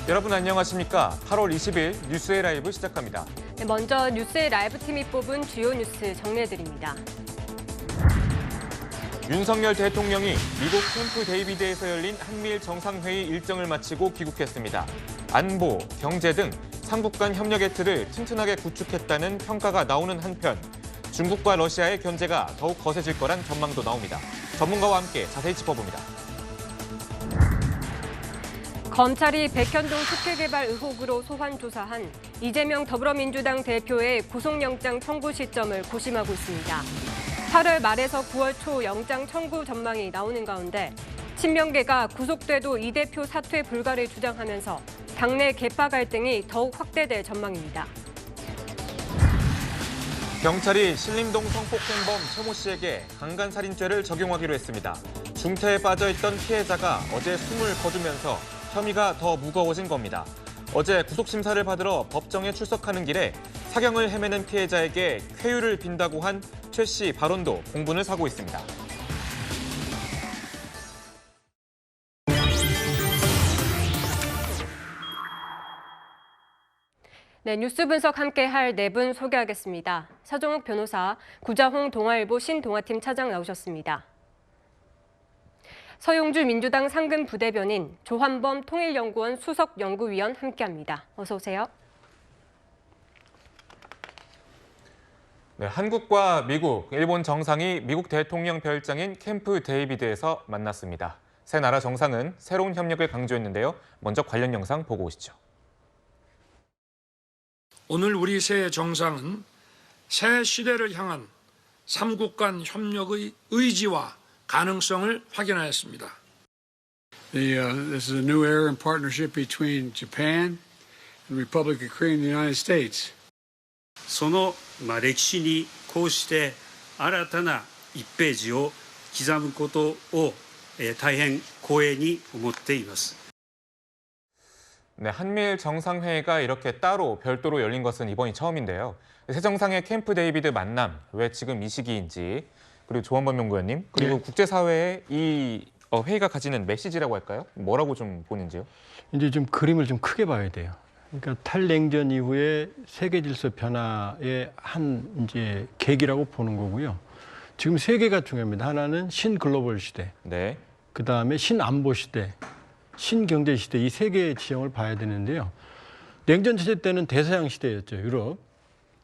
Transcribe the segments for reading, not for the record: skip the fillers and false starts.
여러분 안녕하십니까? 8월 20일 뉴스의 라이브 시작합니다. 네, 먼저 뉴스의 라이브 팀이 뽑은 주요 뉴스 정리해드립니다. 윤석열 대통령이 미국 캠프 데이비드에서 열린 한미일 정상회의 일정을 마치고 귀국했습니다. 안보, 경제 등 삼국 간 협력의 틀을 튼튼하게 구축했다는 평가가 나오는 한편 중국과 러시아의 견제가 더욱 거세질 거란 전망도 나옵니다. 전문가와 함께 자세히 짚어봅니다. 검찰이 백현동 특혜개발 의혹으로 소환 조사한 이재명 더불어민주당 대표의 구속영장 청구 시점을 고심하고 있습니다. 8월 말에서 9월 초 영장 청구 전망이 나오는 가운데 친명계가 구속돼도 이 대표 사퇴 불가를 주장하면서 당내 계파 갈등이 더욱 확대될 전망입니다. 경찰이 신림동 성폭행범 최모 씨에게 강간살인죄를 적용하기로 했습니다. 중태에 빠져있던 피해자가 어제 숨을 거두면서 혐의가 더 무거워진 겁니다. 어제 구속심사를 받으러 법정에 출석하는 길에 사경을 헤매는 피해자에게 쾌유를 빈다고 한 최 씨 발언도 공분을 사고 있습니다. 네, 뉴스 분석 함께 할 네 분 소개하겠습니다. 서정욱 변호사, 구자홍 동아일보 신동아팀 차장 나오셨습니다. 서용주 민주당 상근 부대변인, 조환범 통일연구원 수석연구위원 함께합니다. 어서 오세요. 네, 한국과 미국, 일본 정상이 미국 대통령 별장인 캠프 데이비드에서 만났습니다. 세 나라 정상은 새로운 협력을 강조했는데요. 먼저 관련 영상 보고 오시죠. 오늘 우리 세 정상은 새 시대를 향한 삼국 간 협력의 의지와 가능성을 확인하였습니다. This is a new era in partnership between Japan and the Republic of Korea and the United States. その歴史にこうして新たな1ページを刻むことを大変光栄に思っています。 네, 한미일 정상회의가 이렇게 따로 별도로 열린 것은 이번이 처음인데요. 세 정상의 캠프 데이비드 만남, 왜 지금 이 시기인지, 그리고 조한범 연구원님, 그리고 국제사회에 이 회의가 가지는 메시지라고 할까요? 뭐라고 좀 보는지요? 이제 좀 그림을 좀 크게 봐야 돼요. 그러니까 탈냉전 이후에 세계 질서 변화의 한 이제 계기라고 보는 거고요. 지금 세 개가 중요합니다. 하나는 신글로벌 시대, 네. 그다음에 신안보 시대, 신경제 시대, 이 세 개의 지형을 봐야 되는데요. 냉전 체제 때는 대서양 시대였죠, 유럽.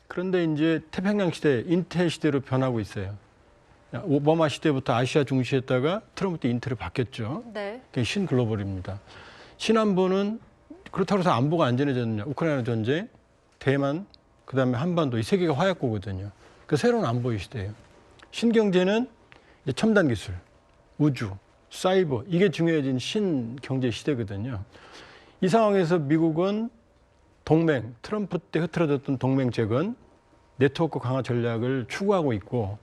그런데 이제 태평양 시대, 인텔 시대로 변하고 있어요. 오바마 시대부터 아시아 중시했다가 트럼프 때 인텔을 바뀌었죠. 네. 그게 신글로벌입니다. 신안보는 그렇다고 해서 안보가 안전해졌느냐. 우크라이나 전쟁, 대만, 그다음에 한반도 이 세 개가 화약고거든요. 그 새로운 안보의 시대예요. 신경제는 이제 첨단 기술, 우주, 사이버, 이게 중요해진 신경제 시대거든요. 이 상황에서 미국은 동맹, 트럼프 때 흐트러졌던 동맹 재건, 네트워크 강화 전략을 추구하고 있고,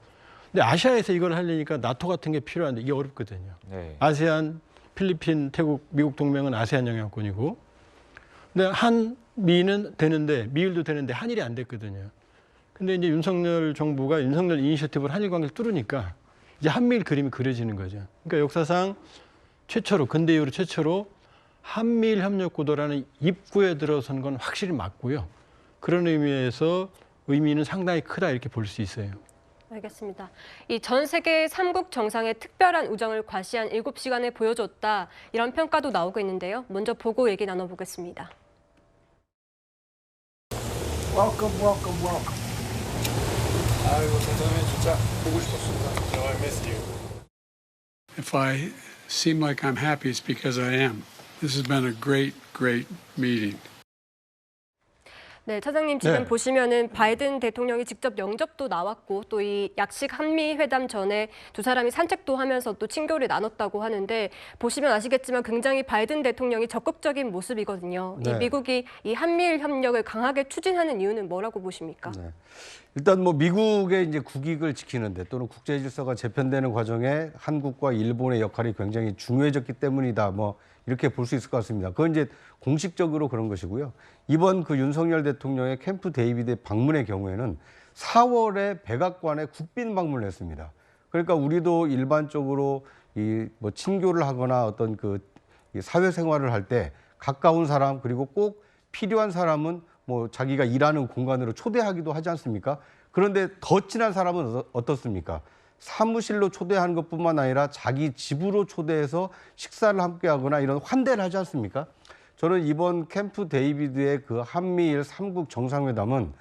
근데 아시아에서 이걸 하려니까 나토 같은 게 필요한데 이게 어렵거든요. 네. 아세안, 필리핀, 태국, 미국 동맹은 아세안 영향권이고, 근데 한미는 되는데, 미일도 되는데 한일이 안 됐거든요. 근데 이제 윤석열 정부가 윤석열 이니셔티브를 한일 관계를 뚫으니까 이제 한미일 그림이 그려지는 거죠. 그러니까 역사상 최초로, 근대 이후로 최초로 한미일 협력 구도라는 입구에 들어선 건 확실히 맞고요. 그런 의미에서 의미는 상당히 크다 이렇게 볼 수 있어요. 알겠습니다. 이 전 세계 삼국 정상의 특별한 우정을 과시한 7시간을 보여줬다, 이런 평가도 나오고 있는데요. 먼저 보고 얘기 나눠보겠습니다. Welcome, welcome, welcome. 아이고, 대통령님 진짜 보고 싶었습니다. I missed you. If I seem like I'm happy, it's because I am. This has been a great, great meeting. 네, 차장님 지금 네. 보시면은 바이든 대통령이 직접 영접도 나왔고 또 이 약식 한미 회담 전에 두 사람이 산책도 하면서 또 친교를 나눴다고 하는데 보시면 아시겠지만 굉장히 바이든 대통령이 적극적인 모습이거든요. 네. 이 미국이 이 한미일 협력을 강하게 추진하는 이유는 뭐라고 보십니까? 네. 일단 뭐 미국의 이제 국익을 지키는데 또는 국제 질서가 재편되는 과정에 한국과 일본의 역할이 굉장히 중요해졌기 때문이다. 뭐 이렇게 볼 수 있을 것 같습니다. 그건 이제 공식적으로 그런 것이고요. 이번 그 윤석열 대통령의 캠프 데이비드 방문의 경우에는 4월에 백악관에 국빈 방문을 했습니다. 그러니까 우리도 일반적으로 이 뭐 친교를 하거나 어떤 그 사회생활을 할 때 가까운 사람 그리고 꼭 필요한 사람은 뭐 자기가 일하는 공간으로 초대하기도 하지 않습니까? 그런데 더 친한 사람은 어떻습니까? 사무실로 초대하는 것뿐만 아니라 자기 집으로 초대해서 식사를 함께 하거나 이런 환대를 하지 않습니까? 저는 이번 캠프 데이비드의 그 한미일 3국 정상회담은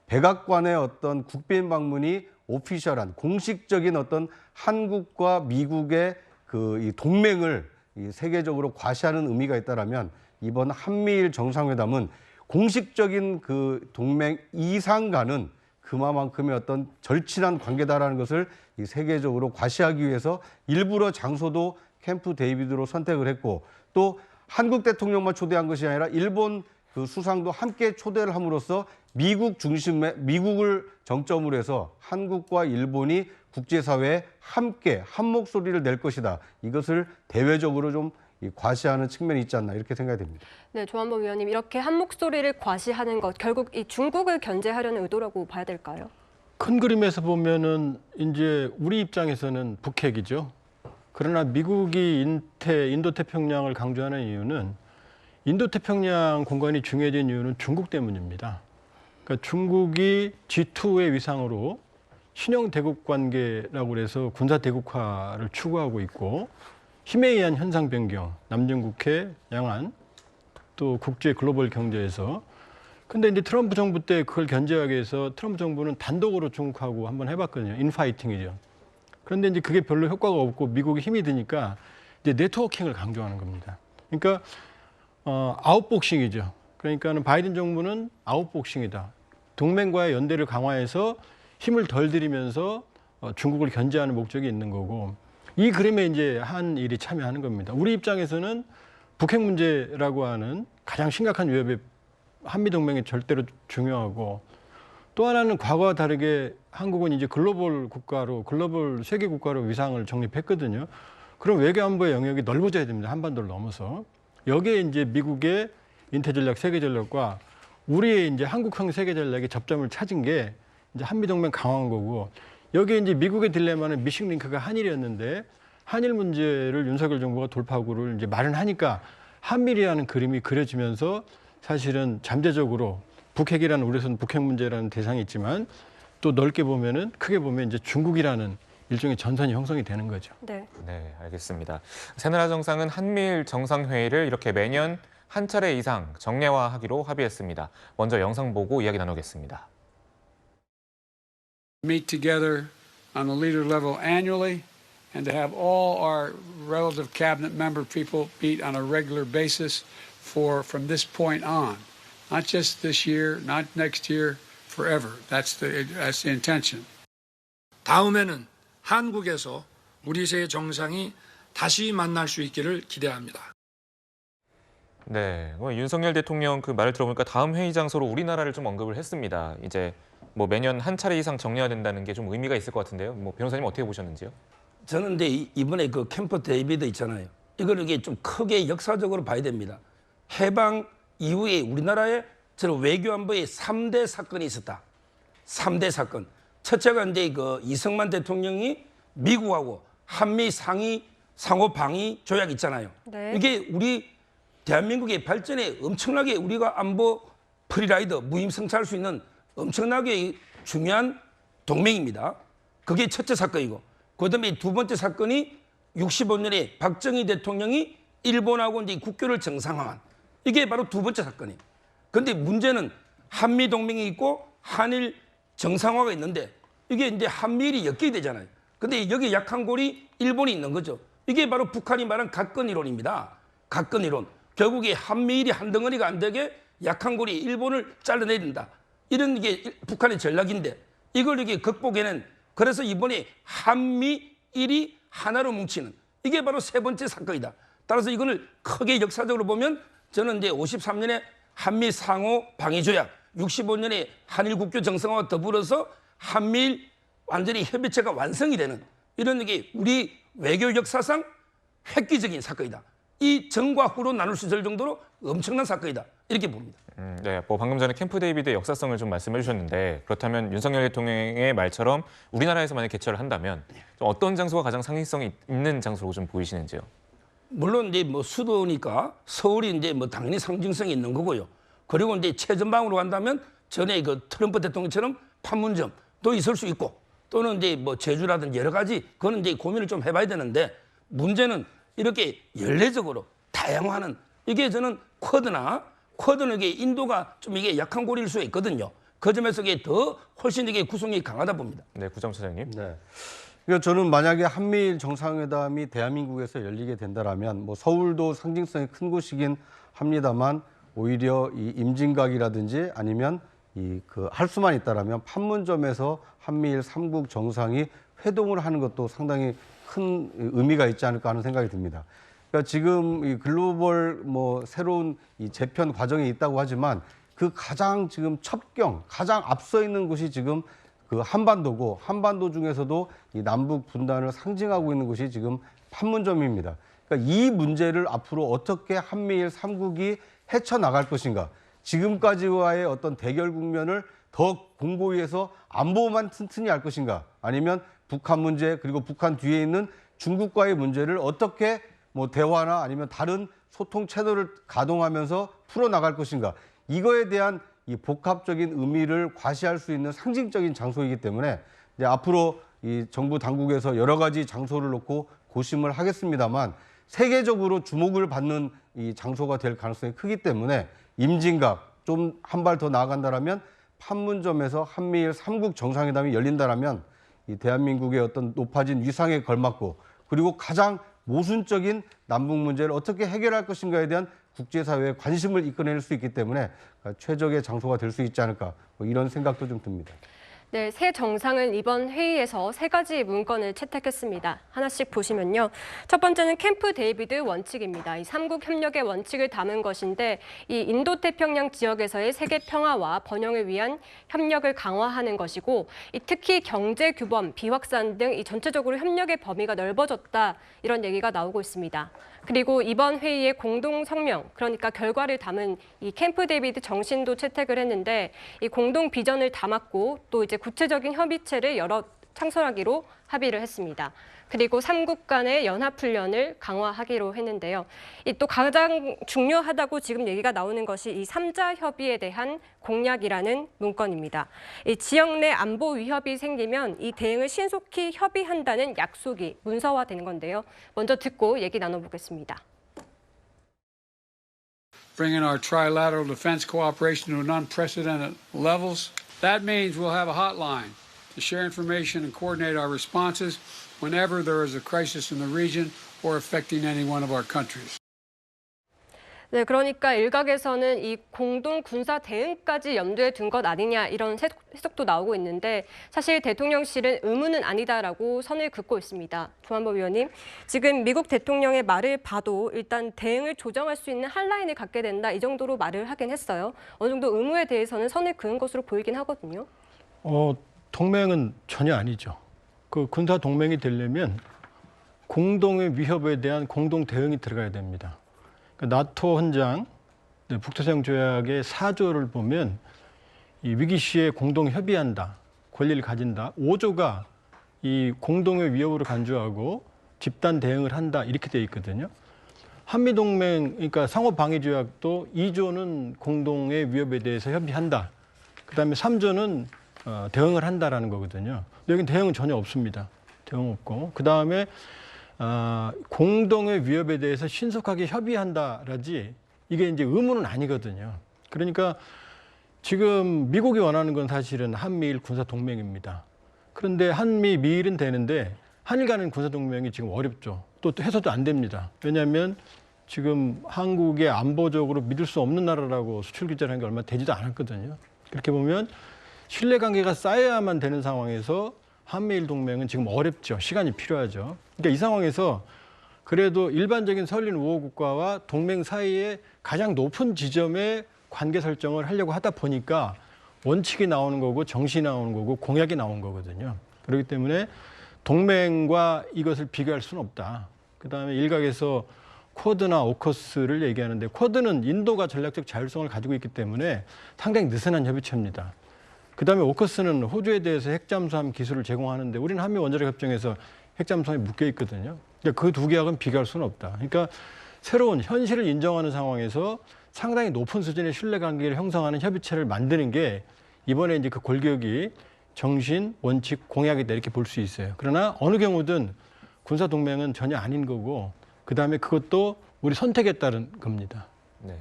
백악관의 어떤 국빈 방문이 오피셜한 공식적인 어떤 한국과 미국의 그 이 동맹을 세계적으로 과시하는 의미가 있다라면 이번 한미일 정상회담은 공식적인 그 동맹 이상 가는 그만큼의 어떤 절친한 관계다라는 것을 이 세계적으로 과시하기 위해서 일부러 장소도 캠프 데이비드로 선택을 했고 또 한국 대통령만 초대한 것이 아니라 일본 그 수상도 함께 초대를 함으로써 미국을 정점으로 해서 한국과 일본이 국제사회에 함께 한 목소리를 낼 것이다. 이것을 대외적으로 좀 과시하는 측면이 있지 않나 이렇게 생각이 됩니다. 네, 조한범 위원님, 이렇게 한 목소리를 과시하는 것, 결국 이 중국을 견제하려는 의도라고 봐야 될까요? 큰 그림에서 보면은 이제 우리 입장에서는 북핵이죠. 그러나 미국이 인도태평양을 강조하는 이유는 인도태평양 공간이 중요해진 이유는 중국 때문입니다. 그러니까 중국이 G2의 위상으로 신형 대국 관계라고 해서 군사 대국화를 추구하고 있고 힘에 의한 현상 변경, 남중국해, 양안, 또 국제 글로벌 경제에서 근데 이제 트럼프 정부 때 그걸 견제하기 위해서 트럼프 정부는 단독으로 중국하고 한번 해봤거든요. 인파이팅이죠. 그런데 이제 그게 별로 효과가 없고 미국이 힘이 드니까 이제 네트워킹을 강조하는 겁니다. 그러니까 아웃복싱이죠. 그러니까는 바이든 정부는 아웃복싱이다. 동맹과의 연대를 강화해서 힘을 덜 들이면서 중국을 견제하는 목적이 있는 거고 이 그림에 이제 한일이 참여하는 겁니다. 우리 입장에서는 북핵 문제라고 하는 가장 심각한 위협에 한미동맹이 절대로 중요하고 또 하나는 과거와 다르게 한국은 이제 글로벌 세계 국가로 위상을 정립했거든요. 그럼 외교안보의 영역이 넓어져야 됩니다. 한반도를 넘어서. 여기에 이제 미국의 인태전략, 세계전략과 우리의 이제 한국형 세계전략의 접점을 찾은 게 이제 한미동맹 강화한 거고 여기에 이제 미국의 딜레마는 미싱링크가 한일이었는데 한일 문제를 윤석열 정부가 돌파구를 이제 마련하니까 한미리라는 그림이 그려지면서 사실은 잠재적으로 북핵이라는 우리에서는 북핵 문제라는 대상이 있지만 또 넓게 보면은 크게 보면 이제 중국이라는 일종의 전선이 형성이 되는 거죠. 네. 네, 알겠습니다. 새나라 정상은 한미일 정상회의를 이렇게 매년 한 차례 이상 정례화하기로 합의했습니다. 먼저 영상 보고 이야기 나누겠습니다. Meet together on the leader level annually and to have all our relative cabinet member people meet on a regular basis from this point on. Not just this year, not next year, forever. That's the intention. 다음에는 한국에서 우리 세 정상이 다시 만날 수 있기를 기대합니다. 네, 윤석열 대통령 그 말을 들어보니까 다음 회의 장소로 우리나라를 좀 언급을 했습니다. 이제 뭐 매년 한 차례 이상 정례화된다는 게 좀 의미가 있을 것 같은데요. 뭐 변호사님 어떻게 보셨는지요? 저는 근데 이번에 그 캠프 데이비드 있잖아요. 이걸 이게 좀 크게 역사적으로 봐야 됩니다. 해방 이후에 우리나라에 저는 외교안보에 3대 사건이 있었다. 3대 사건. 첫째가 이제 그 이승만 대통령이 미국하고 한미 상호 방위 조약 있잖아요. 네. 이게 우리 대한민국의 발전에 엄청나게 우리가 안보 프리라이더 무임승차할 수 있는 엄청나게 중요한 동맹입니다. 그게 첫째 사건이고 그다음에 두 번째 사건이 65년에 박정희 대통령이 일본하고 이제 국교를 정상화한 이게 바로 두 번째 사건이에요. 그런데 문제는 한미 동맹이 있고 한일 정상화가 있는데 이게 이제 한미일이 엮이게 되잖아요. 근데 여기 약한 골이 일본이 있는 거죠. 이게 바로 북한이 말한 각권 이론입니다. 각권 이론. 결국에 한미일이 한 덩어리가 안 되게 약한 골이 일본을 잘라내야 된다. 이런 게 북한의 전략인데 이걸 이게 극복해낸 그래서 이번에 한미일이 하나로 뭉치는 이게 바로 세 번째 사건이다. 따라서 이거를 크게 역사적으로 보면 저는 이제 53년에 한미 상호 방위 조약, 65년에 한일 국교 정상화와 더불어서 한미일 완전히 협의체가 완성이 되는 이런 게 우리 외교 역사상 획기적인 사건이다. 이 전과 후로 나눌 수 있을 정도로 엄청난 사건이다. 이렇게 봅니다. 네, 뭐 방금 전에 캠프 데이비드의 역사성을 좀 말씀해 주셨는데 그렇다면 윤석열 대통령의 말처럼 우리나라에서 만약 개최를 한다면 좀 어떤 장소가 가장 상징성이 있는 장소로 좀 보이시는지요? 물론 이제 뭐 수도니까 서울이 이제 뭐 당연히 상징성이 있는 거고요. 그리고 이제 최전방으로 간다면 전에 그 트럼프 대통령처럼 판문점도 있을 수 있고 또는 이제 뭐 제주라든지 여러 가지 그거는 이제 고민을 좀 해봐야 되는데 문제는 이렇게 연례적으로 다양화하는 이게 저는 쿼드는 이게 인도가 좀 이게 약한 고리일 수 있거든요. 그 점에서 이게 더 훨씬 이게 구성이 강하다 봅니다. 네, 구정 차장님. 네. 그러니까 저는 만약에 한미일 정상회담이 대한민국에서 열리게 된다라면 뭐 서울도 상징성이 큰 곳이긴 합니다만 오히려 이 임진각이라든지 아니면 이 그 할 수만 있다라면 판문점에서 한미일 3국 정상이 회동을 하는 것도 상당히 큰 의미가 있지 않을까 하는 생각이 듭니다. 그러니까 지금 이 글로벌 뭐 새로운 이 재편 과정에 있다고 하지만 그 가장 지금 첩경, 가장 앞서 있는 곳이 지금 그 한반도고 한반도 중에서도 이 남북 분단을 상징하고 있는 곳이 지금 판문점입니다. 그러니까 이 문제를 앞으로 어떻게 한미일 3국이 헤쳐나갈 것인가. 지금까지와의 어떤 대결 국면을 더 공고히 해서 안보만 튼튼히 할 것인가. 아니면 북한 문제 그리고 북한 뒤에 있는 중국과의 문제를 어떻게 뭐 대화나 아니면 다른 소통 채널을 가동하면서 풀어나갈 것인가. 이거에 대한 이 복합적인 의미를 과시할 수 있는 상징적인 장소이기 때문에 이제 앞으로 이 정부 당국에서 여러 가지 장소를 놓고 고심을 하겠습니다만 세계적으로 주목을 받는 이 장소가 될 가능성이 크기 때문에 임진각 좀 한 발 더 나아간다라면 판문점에서 한미일 3국 정상회담이 열린다라면 이 대한민국의 어떤 높아진 위상에 걸맞고 그리고 가장 모순적인 남북 문제를 어떻게 해결할 것인가에 대한 국제사회의 관심을 이끌어낼 수 있기 때문에 최적의 장소가 될 수 있지 않을까 뭐 이런 생각도 좀 듭니다. 네, 새 정상은 이번 회의에서 3가지 문건을 채택했습니다. 하나씩 보시면요. 첫 번째는 캠프 데이비드 원칙입니다. 이 3국 협력의 원칙을 담은 것인데 이 인도태평양 지역에서의 세계 평화와 번영을 위한 협력을 강화하는 것이고 특히 경제 규범, 비확산 등 이 전체적으로 협력의 범위가 넓어졌다 이런 얘기가 나오고 있습니다. 그리고 이번 회의의 공동 성명, 그러니까 결과를 담은 이 캠프 데이비드 정신도 채택을 했는데 이 공동 비전을 담았고 또 이제 구체적인 협의체를 여러 창설하기로 합의를 했습니다. 그리고 3국 간의 연합훈련을 강화하기로 했는데요. 또 가장 중요하다고 지금 얘기가 나오는 것이 이 3자 협의에 대한 공약이라는 문건입니다. 이 지역 내 안보 위협이 생기면 이 대응을 신속히 협의한다는 약속이 문서화된 건데요. 먼저 듣고 얘기 나눠보겠습니다. Bringing our trilateral defense cooperation to unprecedented levels. That means we'll have a hotline to share information and coordinate our responses whenever there is a crisis in the region or affecting any one of our countries. 네, 그러니까 일각에서는 이 공동 군사 대응까지 염두에 둔 것 아니냐 이런 해석도 나오고 있는데 사실 대통령실은 의무는 아니다라고 선을 긋고 있습니다. 조한보 의원님, 지금 미국 대통령의 말을 봐도 일단 대응을 조정할 수 있는 한라인을 갖게 된다 이 정도로 말을 하긴 했어요. 어느 정도 의무에 대해서는 선을 그은 것으로 보이긴 하거든요. 동맹은 전혀 아니죠. 그 군사 동맹이 되려면 공동의 위협에 대한 공동 대응이 들어가야 됩니다. 나토 헌장, 북태평양 조약의 4조를 보면 이 위기 시에 공동 협의한다, 권리를 가진다. 5조가 이 공동의 위협으로 간주하고 집단 대응을 한다 이렇게 돼 있거든요. 한미 동맹, 그러니까 상호 방위 조약도 2조는 공동의 위협에 대해서 협의한다. 그다음에 3조는 대응을 한다라는 거거든요. 근데 여기는 대응은 전혀 없습니다. 대응 없고 그다음에 공동의 위협에 대해서 신속하게 협의한다라지 이게 이제 의무는 아니거든요. 그러니까 지금 미국이 원하는 건 사실은 한미일 군사 동맹입니다. 그런데 한미 미일은 되는데 한일 간의 군사 동맹이 지금 어렵죠. 또 해서도 안 됩니다. 왜냐하면 지금 한국의 안보적으로 믿을 수 없는 나라라고 수출 규제라는 게 얼마 되지도 않았거든요. 그렇게 보면 신뢰관계가 쌓여야만 되는 상황에서 한미일 동맹은 지금 어렵죠. 시간이 필요하죠. 그러니까 이 상황에서 그래도 일반적인 설린 우호 국가와 동맹 사이에 가장 높은 지점에 관계 설정을 하려고 하다 보니까 원칙이 나오는 거고 정신이 나오는 거고 공약이 나온 거거든요. 그렇기 때문에 동맹과 이것을 비교할 수는 없다. 그다음에 일각에서 쿼드나 오커스를 얘기하는데 쿼드는 인도가 전략적 자율성을 가지고 있기 때문에 상당히 느슨한 협의체입니다. 그다음에 오커스는 호주에 대해서 핵잠수함 기술을 제공하는데 우리는 한미 원자력 협정에서 핵잠수함이 묶여 있거든요. 그러니까 그 두 개하고는 비교할 수는 없다. 그러니까 새로운 현실을 인정하는 상황에서 상당히 높은 수준의 신뢰관계를 형성하는 협의체를 만드는 게 이번에 이제 그 골격이 정신, 원칙, 공약이다 이렇게 볼 수 있어요. 그러나 어느 경우든 군사 동맹은 전혀 아닌 거고 그다음에 그것도 우리 선택에 따른 겁니다. 네.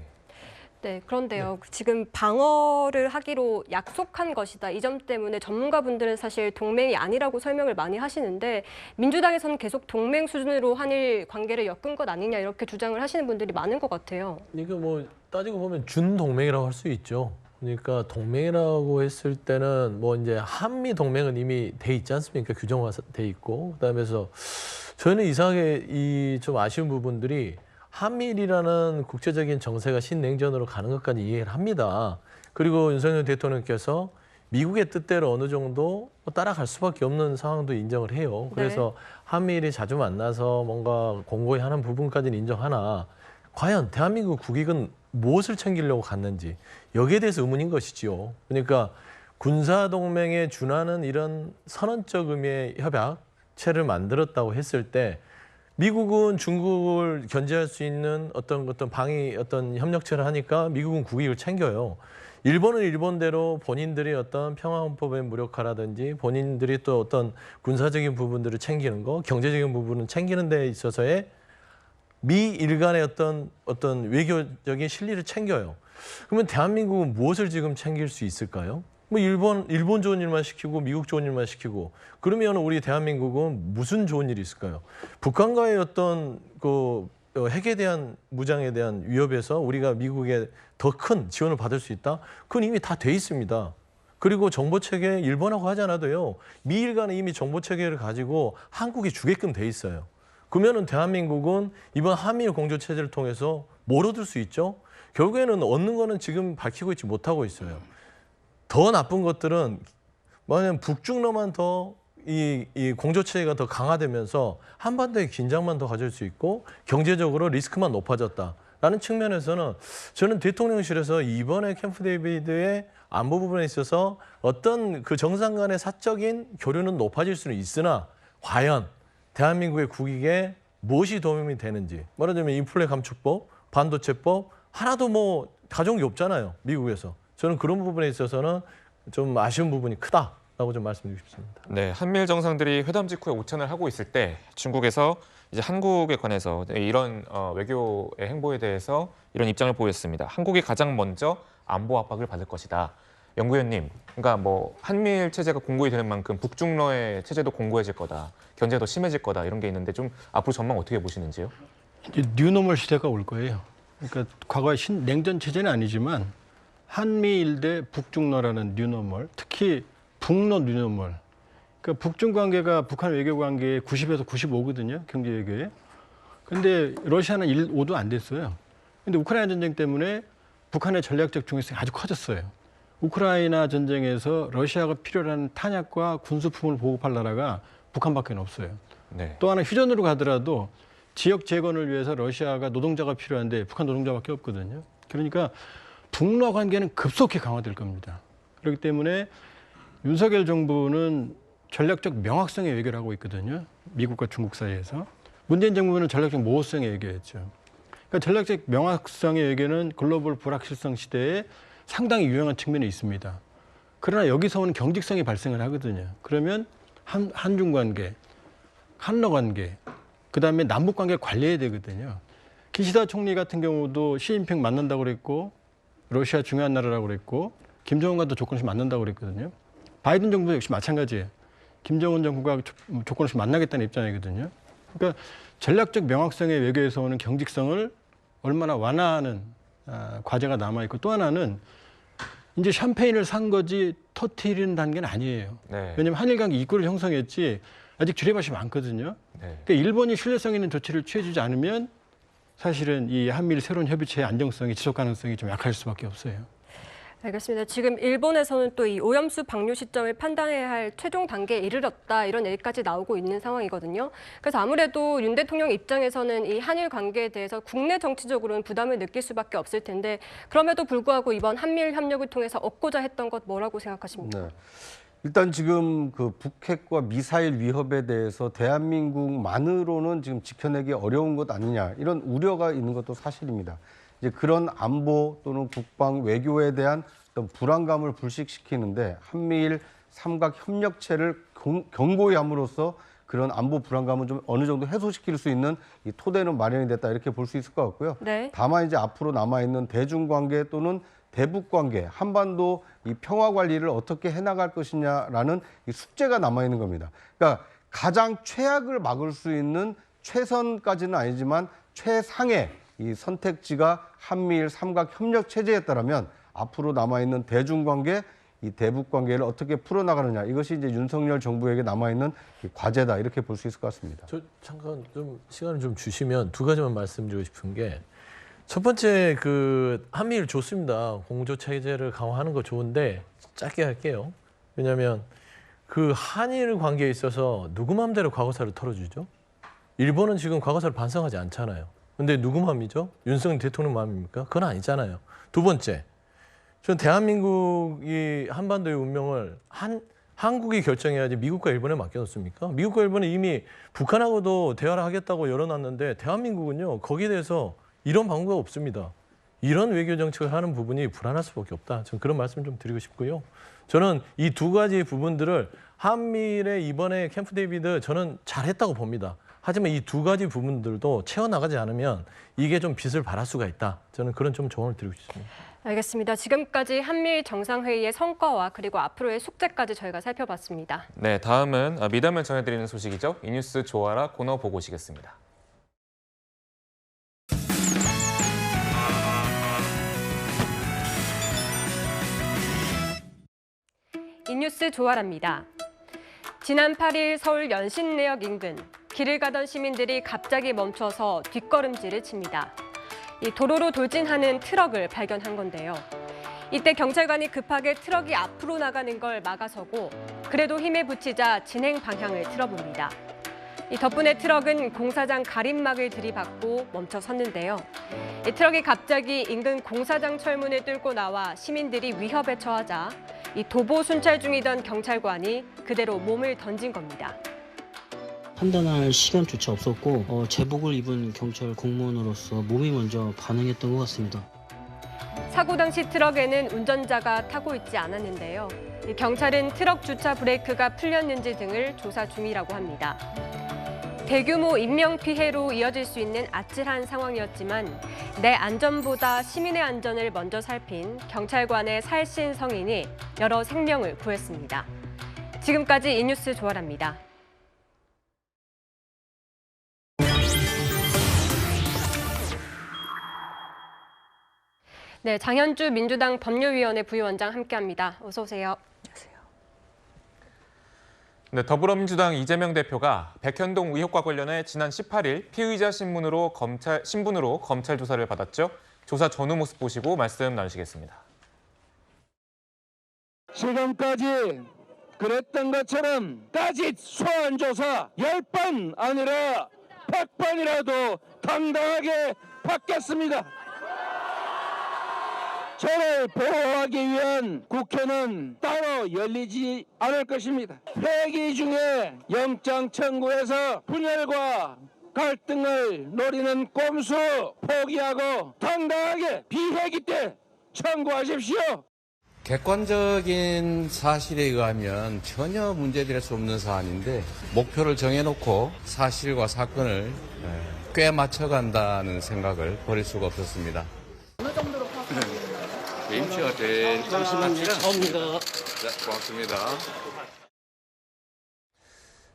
네, 그런데요. 지금 방어를 하기로 약속한 것이다. 이 점 때문에 전문가분들은 사실 동맹이 아니라고 설명을 많이 하시는데 민주당에서는 계속 동맹 수준으로 한일 관계를 엮은 것 아니냐 이렇게 주장을 하시는 분들이 많은 것 같아요. 이거 뭐 따지고 보면 준동맹이라고 할 수 있죠. 그러니까 동맹이라고 했을 때는 뭐 이제 한미 동맹은 이미 돼 있지 않습니까? 규정화 돼 있고 그다음에서 저는 이상하게 이 좀 아쉬운 부분들이 한미일이라는 국제적인 정세가 신냉전으로 가는 것까지 이해를 합니다. 그리고 윤석열 대통령께서 미국의 뜻대로 어느 정도 따라갈 수밖에 없는 상황도 인정을 해요. 그래서 한미일이 자주 만나서 뭔가 공고히 하는 부분까지는 인정하나 과연 대한민국 국익은 무엇을 챙기려고 갔는지 여기에 대해서 의문인 것이지요. 그러니까 군사동맹에 준하는 이런 선언적 의미의 협약체를 만들었다고 했을 때 미국은 중국을 견제할 수 있는 어떤 방위 협력체를 하니까 미국은 국익을 챙겨요. 일본은 일본대로 본인들이 어떤 평화헌법에 무력화라든지 본인들이 또 어떤 군사적인 부분들을 챙기는 거, 경제적인 부분은 챙기는 데 있어서의 미일 간의 어떤 외교적인 실리를 챙겨요. 그러면 대한민국은 무엇을 지금 챙길 수 있을까요? 뭐 일본 좋은 일만 시키고 미국 좋은 일만 시키고 그러면 우리 대한민국은 무슨 좋은 일이 있을까요? 북한과의 어떤 그 핵에 대한 무장에 대한 위협에서 우리가 미국에 더 큰 지원을 받을 수 있다? 그건 이미 다 돼 있습니다. 그리고 정보 체계 일본하고 하지 않아도요. 미일 간에 이미 정보 체계를 가지고 한국이 주게끔 돼 있어요. 그러면은 대한민국은 이번 한미일 공조 체제를 통해서 뭘 얻을 수 있죠? 결국에는 얻는 거는 지금 밝히고 있지 못하고 있어요. 더 나쁜 것들은 뭐냐면 북중러만 더 이 공조 체계가 더 강화되면서 한반도의 긴장만 더 가질 수 있고 경제적으로 리스크만 높아졌다라는 측면에서는 저는 대통령실에서 이번에 캠프 데이비드의 안보 부분에 있어서 어떤 그 정상 간의 사적인 교류는 높아질 수는 있으나 과연 대한민국의 국익에 무엇이 도움이 되는지 말하자면 인플레 감축법, 반도체법 하나도 뭐 가져온 게 없잖아요. 미국에서. 저는 그런 부분에 있어서는 좀 아쉬운 부분이 크다라고 좀 말씀드리고 싶습니다. 네, 한미일 정상들이 회담 직후에 오찬을 하고 있을 때 중국에서 이제 한국에 관해서 이런 외교의 행보에 대해서 이런 입장을 보였습니다. 한국이 가장 먼저 안보 압박을 받을 것이다. 연구위원님, 그러니까 뭐 한미일 체제가 공고히 되는 만큼 북중러의 체제도 공고해질 거다, 견제가 더 심해질 거다 이런 게 있는데 좀 앞으로 전망 어떻게 보시는지요? 이제 뉴노멀 시대가 올 거예요. 그러니까 과거의 냉전 체제는 아니지만 한미일 대 북중러라는 뉴노멀, 특히 북러 뉴노멀. 그러니까 북중 관계가 북한 외교 관계의 90에서 95거든요, 경제 외교에. 근데 러시아는 1, 5도 안 됐어요. 근데 우크라이나 전쟁 때문에 북한의 전략적 중요성이 아주 커졌어요. 우크라이나 전쟁에서 러시아가 필요로 하는 탄약과 군수품을 보급할 나라가 북한밖에 없어요. 네. 또 하나 휴전으로 가더라도 지역 재건을 위해서 러시아가 노동자가 필요한데 북한 노동자밖에 없거든요. 그러니까 북러 관계는 급속히 강화될 겁니다. 그렇기 때문에 윤석열 정부는 전략적 명확성의 외교를 하고 있거든요. 미국과 중국 사이에서. 문재인 정부는 전략적 모호성의 외교였죠. 그러니까 전략적 명확성의 외교는 글로벌 불확실성 시대에 상당히 유용한 측면이 있습니다. 그러나 여기서 오는 경직성이 발생을 하거든요. 그러면 한중 관계, 한러 관계, 그다음에 남북 관계를 관리해야 되거든요. 기시다 총리 같은 경우도 시진핑 만난다고 그랬고 러시아 중요한 나라라고 그랬고 김정은과도 조건 없이 만난다고 그랬거든요. 바이든 정부 역시 마찬가지예요. 김정은 정부가 조건 없이 만나겠다는 입장이거든요. 그러니까 전략적 명확성의 외교에서 오는 경직성을 얼마나 완화하는 과제가 남아있고 또 하나는 이제 샴페인을 산 거지 터트리는 단계는 아니에요. 네. 왜냐하면 한일 관계 입구를 형성했지 아직 주례밭이 많거든요. 네. 그러니까 일본이 신뢰성 있는 조치를 취해주지 않으면 사실은 이 한미일 새로운 협의체의 안정성이 지속 가능성이 좀 약할 수밖에 없어요. 알겠습니다. 지금 일본에서는 또 이 오염수 방류 시점을 판단해야 할 최종 단계에 이르렀다 이런 얘기까지 나오고 있는 상황이거든요. 그래서 아무래도 윤 대통령 입장에서는 이 한일 관계에 대해서 국내 정치적으로는 부담을 느낄 수밖에 없을 텐데 그럼에도 불구하고 이번 한미일 협력을 통해서 얻고자 했던 것 뭐라고 생각하십니까? 네. 일단 지금 그 북핵과 미사일 위협에 대해서 대한민국만으로는 지금 지켜내기 어려운 것 아니냐 이런 우려가 있는 것도 사실입니다. 이제 그런 안보 또는 국방 외교에 대한 어떤 불안감을 불식시키는데 한미일 삼각 협력체를 견고히 함으로써 그런 안보 불안감은 좀 어느 정도 해소시킬 수 있는 이 토대는 마련이 됐다 이렇게 볼 수 있을 것 같고요. 네. 다만 이제 앞으로 남아 있는 대중관계 또는 대북 관계, 한반도 이 평화 관리를 어떻게 해나갈 것이냐라는 이 숙제가 남아 있는 겁니다. 그러니까 가장 최악을 막을 수 있는 최선까지는 아니지만 최상의 이 선택지가 한미일 삼각 협력 체제였다라면 앞으로 남아 있는 대중관계, 이 대북 관계를 어떻게 풀어나가느냐 이것이 이제 윤석열 정부에게 남아 있는 과제다 이렇게 볼 수 있을 것 같습니다. 저 잠깐 좀 시간을 좀 주시면 두 가지만 말씀드리고 싶은 게. 첫 번째 그 한미일 좋습니다. 공조 체제를 강화하는 거 좋은데 짧게 할게요. 왜냐하면 그 한일 관계에 있어서 누구 마음대로 과거사를 털어주죠? 일본은 지금 과거사를 반성하지 않잖아요. 근데 누구 마음이죠? 윤석열 대통령 마음입니까? 그건 아니잖아요. 두 번째, 전 대한민국이 한반도의 운명을 한국이 결정해야지 미국과 일본에 맡겨놓습니까? 미국과 일본은 이미 북한하고도 대화를 하겠다고 열어놨는데 대한민국은요 거기에 대해서 이런 방법이 없습니다. 이런 외교 정책을 하는 부분이 불안할 수밖에 없다. 저는 그런 말씀 좀 드리고 싶고요. 저는 이 두 가지 부분들을 한미일의 이번에 캠프 데이비드 저는 잘했다고 봅니다. 하지만 이 두 가지 부분들도 채워나가지 않으면 이게 좀 빚을 발할 수가 있다. 저는 그런 좀 조언을 드리고 싶습니다. 알겠습니다. 지금까지 한미일 정상회의의 성과와 그리고 앞으로의 숙제까지 저희가 살펴봤습니다. 네, 다음은 미담을 전해드리는 소식이죠. 이 뉴스 좋아라 코너 보고 오시겠습니다. 이 뉴스 조아랍니다. 지난 8일 서울 연신내역 인근 길을 가던 시민들이 갑자기 멈춰서 뒷걸음질을 칩니다. 이 도로로 돌진하는 트럭을 발견한 건데요. 이때 경찰관이 급하게 트럭이 앞으로 나가는 걸 막아서고 그래도 힘에 부치자 진행 방향을 틀어봅니다. 이 덕분에 트럭은 공사장 가림막을 들이받고 멈춰 섰는데요. 이 트럭이 갑자기 인근 공사장 철문을 뚫고 나와 시민들이 위협에 처하자 이 도보 순찰 중이던 경찰관이 그대로 몸을 던진 겁니다. 판단할 시간조차 없었고 제복을 입은 경찰 공무원으로서 몸이 먼저 반응했던 것 같습니다. 사고 당시 트럭에는 운전자가 타고 있지 않았는데요. 이 경찰은 트럭 주차 브레이크가 풀렸는지 등을 조사 중이라고 합니다. 대규모 인명피해로 이어질 수 있는 아찔한 상황이었지만 내 안전보다 시민의 안전을 먼저 살핀 경찰관의 살신 성인이 여러 생명을 구했습니다. 지금까지 이 뉴스 조아랍니다. 네, 장현주 민주당 법률위원회 부위원장 함께합니다. 어서 오세요. 안녕하세요. 네, 더불어민주당 이재명 대표가 백현동 의혹과 관련해 지난 18일 피의자 신분으로 검찰 조사를 받았죠. 조사 전후 모습 보시고 말씀 나누시겠습니다. 지금까지 그랬던 것처럼 따짓 소환 조사 10번 아니라 100번이라도 당당하게 받겠습니다. 저를 보호하기 위한 국회는 따로 열리지 않을 것입니다. 회기 중에 영장 청구해서 분열과 갈등을 노리는 꼼수 포기하고 당당하게 비회기 때 청구하십시오. 객관적인 사실에 의하면 전혀 문제될 수 없는 사안인데 목표를 정해놓고 사실과 사건을 꽤 맞춰간다는 생각을 버릴 수가 없었습니다. 어느 정도로 파악하시나요? 임시가 될 잠시만요. 처음입니다. 네, 고맙습니다.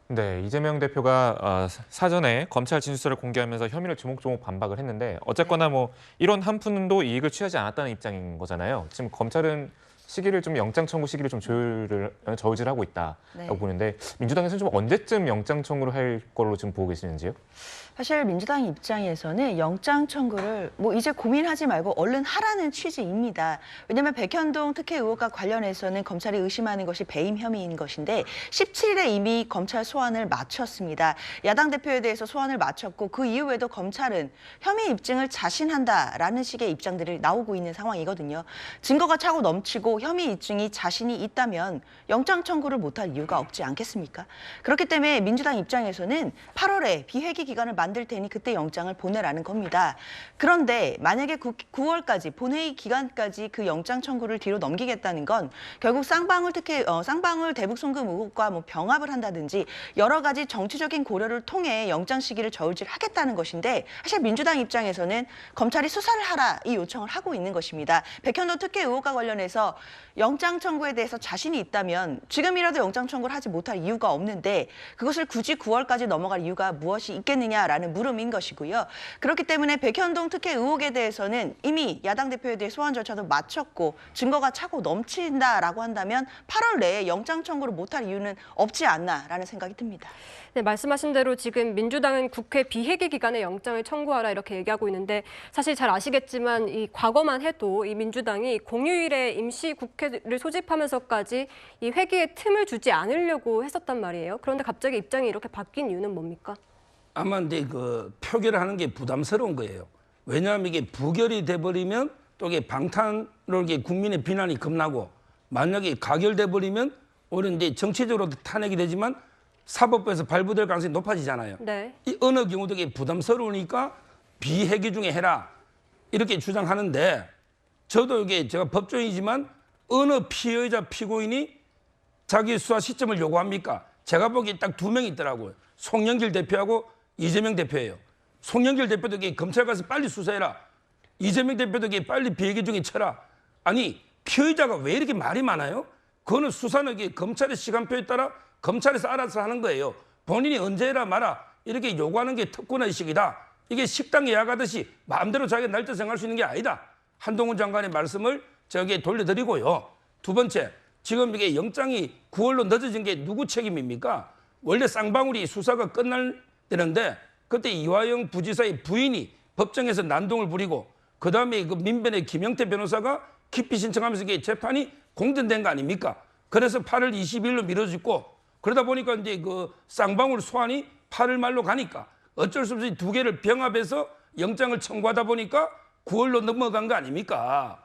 네, 이재명 대표가 사전에 검찰 진술서를 공개하면서 혐의를 조목조목 반박을 했는데 어쨌거나 뭐 이런 한 푼도 이익을 취하지 않았다는 입장인 거잖아요. 지금 검찰은 시기를 좀 영장 청구 시기를 좀 저울질하고 있다라고 보는데 민주당에서는 좀 언제쯤 영장 청구를 할 걸로 지금 보고 계시는지요? 사실 민주당 입장에서는 영장 청구를 이제 고민하지 말고 얼른 하라는 취지입니다. 왜냐하면 백현동 특혜 의혹과 관련해서는 검찰이 의심하는 것이 배임 혐의인 것인데 17일에 이미 검찰 소환을 마쳤습니다. 야당 대표에 대해서 소환을 마쳤고 그 이후에도 검찰은 혐의 입증을 자신한다라는 식의 입장들이 나오고 있는 상황이거든요. 증거가 차고 넘치고 혐의 입증이 자신이 있다면 영장 청구를 못할 이유가 없지 않겠습니까? 그렇기 때문에 민주당 입장에서는 8월에 비회기 기간을 만들 테니 그때 영장을 보내라는 겁니다. 그런데 만약에 9월까지 본회의 기간까지 그 영장 청구를 뒤로 넘기겠다는 건 결국 쌍방울 대북 송금 의혹과 병합을 한다든지 여러 가지 정치적인 고려를 통해 영장 시기를 저울질하겠다는 것인데 사실 민주당 입장에서는 검찰이 수사를 하라 이 요청을 하고 있는 것입니다. 백현동 특혜 의혹과 관련해서 영장 청구에 대해서 자신이 있다면 지금이라도 영장 청구를 하지 못할 이유가 없는데 그것을 굳이 9월까지 넘어갈 이유가 무엇이 있겠느냐라는 물음인 것이고요. 그렇기 때문에 백현동 특혜 의혹에 대해서는 이미 야당 대표에 대해 소환 절차도 마쳤고 증거가 차고 넘친다라고 한다면 8월 내에 영장 청구를 못할 이유는 없지 않나라는 생각이 듭니다. 네, 말씀하신 대로 지금 민주당은 국회 비회기 기간에 영장을 청구하라 이렇게 얘기하고 있는데 사실 잘 아시겠지만 이 과거만 해도 이 민주당이 공휴일에 임시 국회를 소집하면서까지 이 회기에 틈을 주지 않으려고 했었단 말이에요. 그런데 갑자기 입장이 이렇게 바뀐 이유는 뭡니까? 아마 이제 그 표결을 하는 게 부담스러운 거예요. 왜냐하면 이게 부결이 돼버리면 또 이게 방탄으로 이게 국민의 비난이 겁나고 만약에 가결돼 버리면 오히려 이제 정치적으로도 탄핵이 되지만 사법부에서 발부될 가능성이 높아지잖아요. 네. 이 어느 경우도 이게 부담스러우니까 비회기 중에 해라 이렇게 주장하는데 저도 이게 제가 법조인이지만 어느 피의자 피고인이 자기 수사 시점을 요구합니까? 제가 보기에 딱 2명이 있더라고요. 송영길 대표하고 이재명 대표예요. 송영길 대표도 이게 검찰 가서 빨리 수사해라. 이재명 대표도 이게 빨리 비회기 중에 쳐라. 아니 피의자가 왜 이렇게 말이 많아요? 그거는 수사는 이게 검찰의 시간표에 따라 검찰에서 알아서 하는 거예요. 본인이 언제 해라 마라 이렇게 요구하는 게 특권의식이다. 이게 식당 예약하듯이 마음대로 자기가 날짜 정할 수 있는 게 아니다. 한동훈 장관의 말씀을 저기에 돌려드리고요. 두 번째, 지금 이게 영장이 9월로 늦어진 게 누구 책임입니까? 원래 쌍방울이 수사가 끝날 때는데 그때 이화영 부지사의 부인이 법정에서 난동을 부리고 그다음에 그 민변의 김영태 변호사가 기피 신청하면서 이게 재판이 공전된 거 아닙니까? 그래서 8월 20일로 미뤄졌고 그러다 보니까 이제 그 쌍방울 소환이 8월 말로 가니까 어쩔 수 없이 두 개를 병합해서 영장을 청구하다 보니까 9월로 넘어간 거 아닙니까?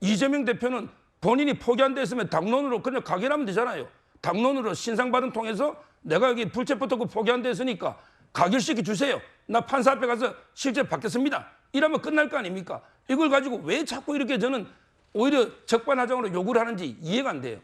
이재명 대표는 본인이 포기한 데 있으면 당론으로 그냥 가결하면 되잖아요. 당론으로 신상받은 통해서 내가 여기 불체포특구 포기한 데 있으니까 가결시켜 주세요. 나 판사 앞에 가서 실제 받겠습니다. 이러면 끝날 거 아닙니까? 이걸 가지고 왜 자꾸 이렇게 저는 오히려 적반하장으로 요구를 하는지 이해가 안 돼요.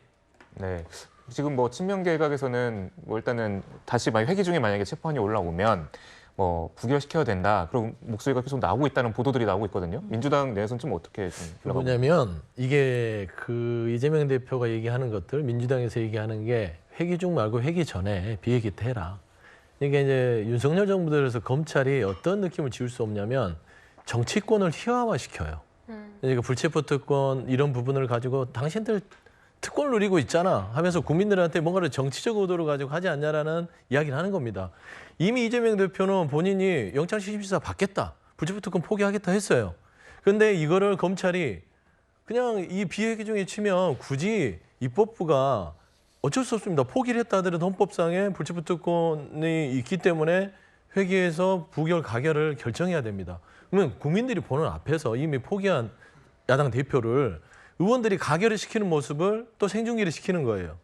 네. 지금 뭐 친명계각에서는 뭐 일단은 다시 회기 중에 만약에 재판이 올라오면 뭐 부결시켜야 된다. 그런 목소리가 계속 나오고 있다는 보도들이 나오고 있거든요. 민주당 내에서는 좀 어떻게 뭐냐면 이게 그 이재명 대표가 얘기하는 것들 민주당에서 얘기하는 게 회기 중 말고 회기 전에 비회기 때 해라. 이게 이제 윤석열 정부 들어서 검찰이 어떤 느낌을 지울 수 없냐면 정치권을 희화화시켜요. 그러니까 불체포 특권 이런 부분을 가지고 당신들 특권을 누리고 있잖아 하면서 국민들한테 뭔가를 정치적 의도로 가지고 하지 않냐라는 이야기를 하는 겁니다. 이미 이재명 대표는 본인이 영장실질심사 받겠다. 불체포 특권 포기하겠다 했어요. 그런데 이거를 검찰이 그냥 이 비회기 중에 치면 굳이 입법부가 어쩔 수 없습니다. 포기를 했다 하더라도 헌법상에 불체포 특권이 있기 때문에 회기에서 부결 가결을 결정해야 됩니다. 그러면 국민들이 보는 앞에서 이미 포기한 야당 대표를 의원들이 가결을 시키는 모습을 또 생중계를 시키는 거예요.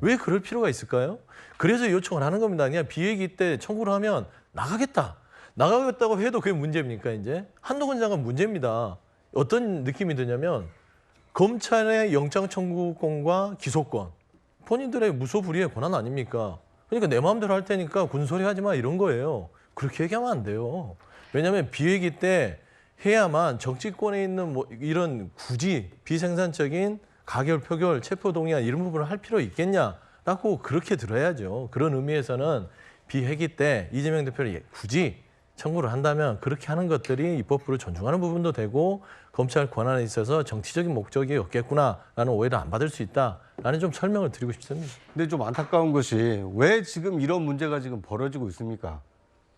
왜 그럴 필요가 있을까요? 그래서 요청을 하는 겁니다. 그냥 비회기 때 청구를 하면 나가겠다. 나가겠다고 해도 그게 문제입니까 이제? 한동훈 장관 문제입니다. 어떤 느낌이 드냐면 검찰의 영장 청구권과 기소권. 본인들의 무소불위의 권한 아닙니까? 그러니까 내 마음대로 할 테니까 군소리 하지 마 이런 거예요. 그렇게 얘기하면 안 돼요. 왜냐하면 비회기 때 해야만 정치권에 있는 뭐 이런 굳이 비생산적인 가결, 표결, 체포동의안 이런 부분을 할 필요 있겠냐라고 그렇게 들어야죠. 그런 의미에서는 비회기 때 이재명 대표를 굳이 청구를 한다면 그렇게 하는 것들이 입법부를 존중하는 부분도 되고 검찰 권한에 있어서 정치적인 목적이 없겠구나라는 오해를 안 받을 수 있다라는 좀 설명을 드리고 싶습니다. 근데 좀 안타까운 것이 왜 지금 이런 문제가 지금 벌어지고 있습니까?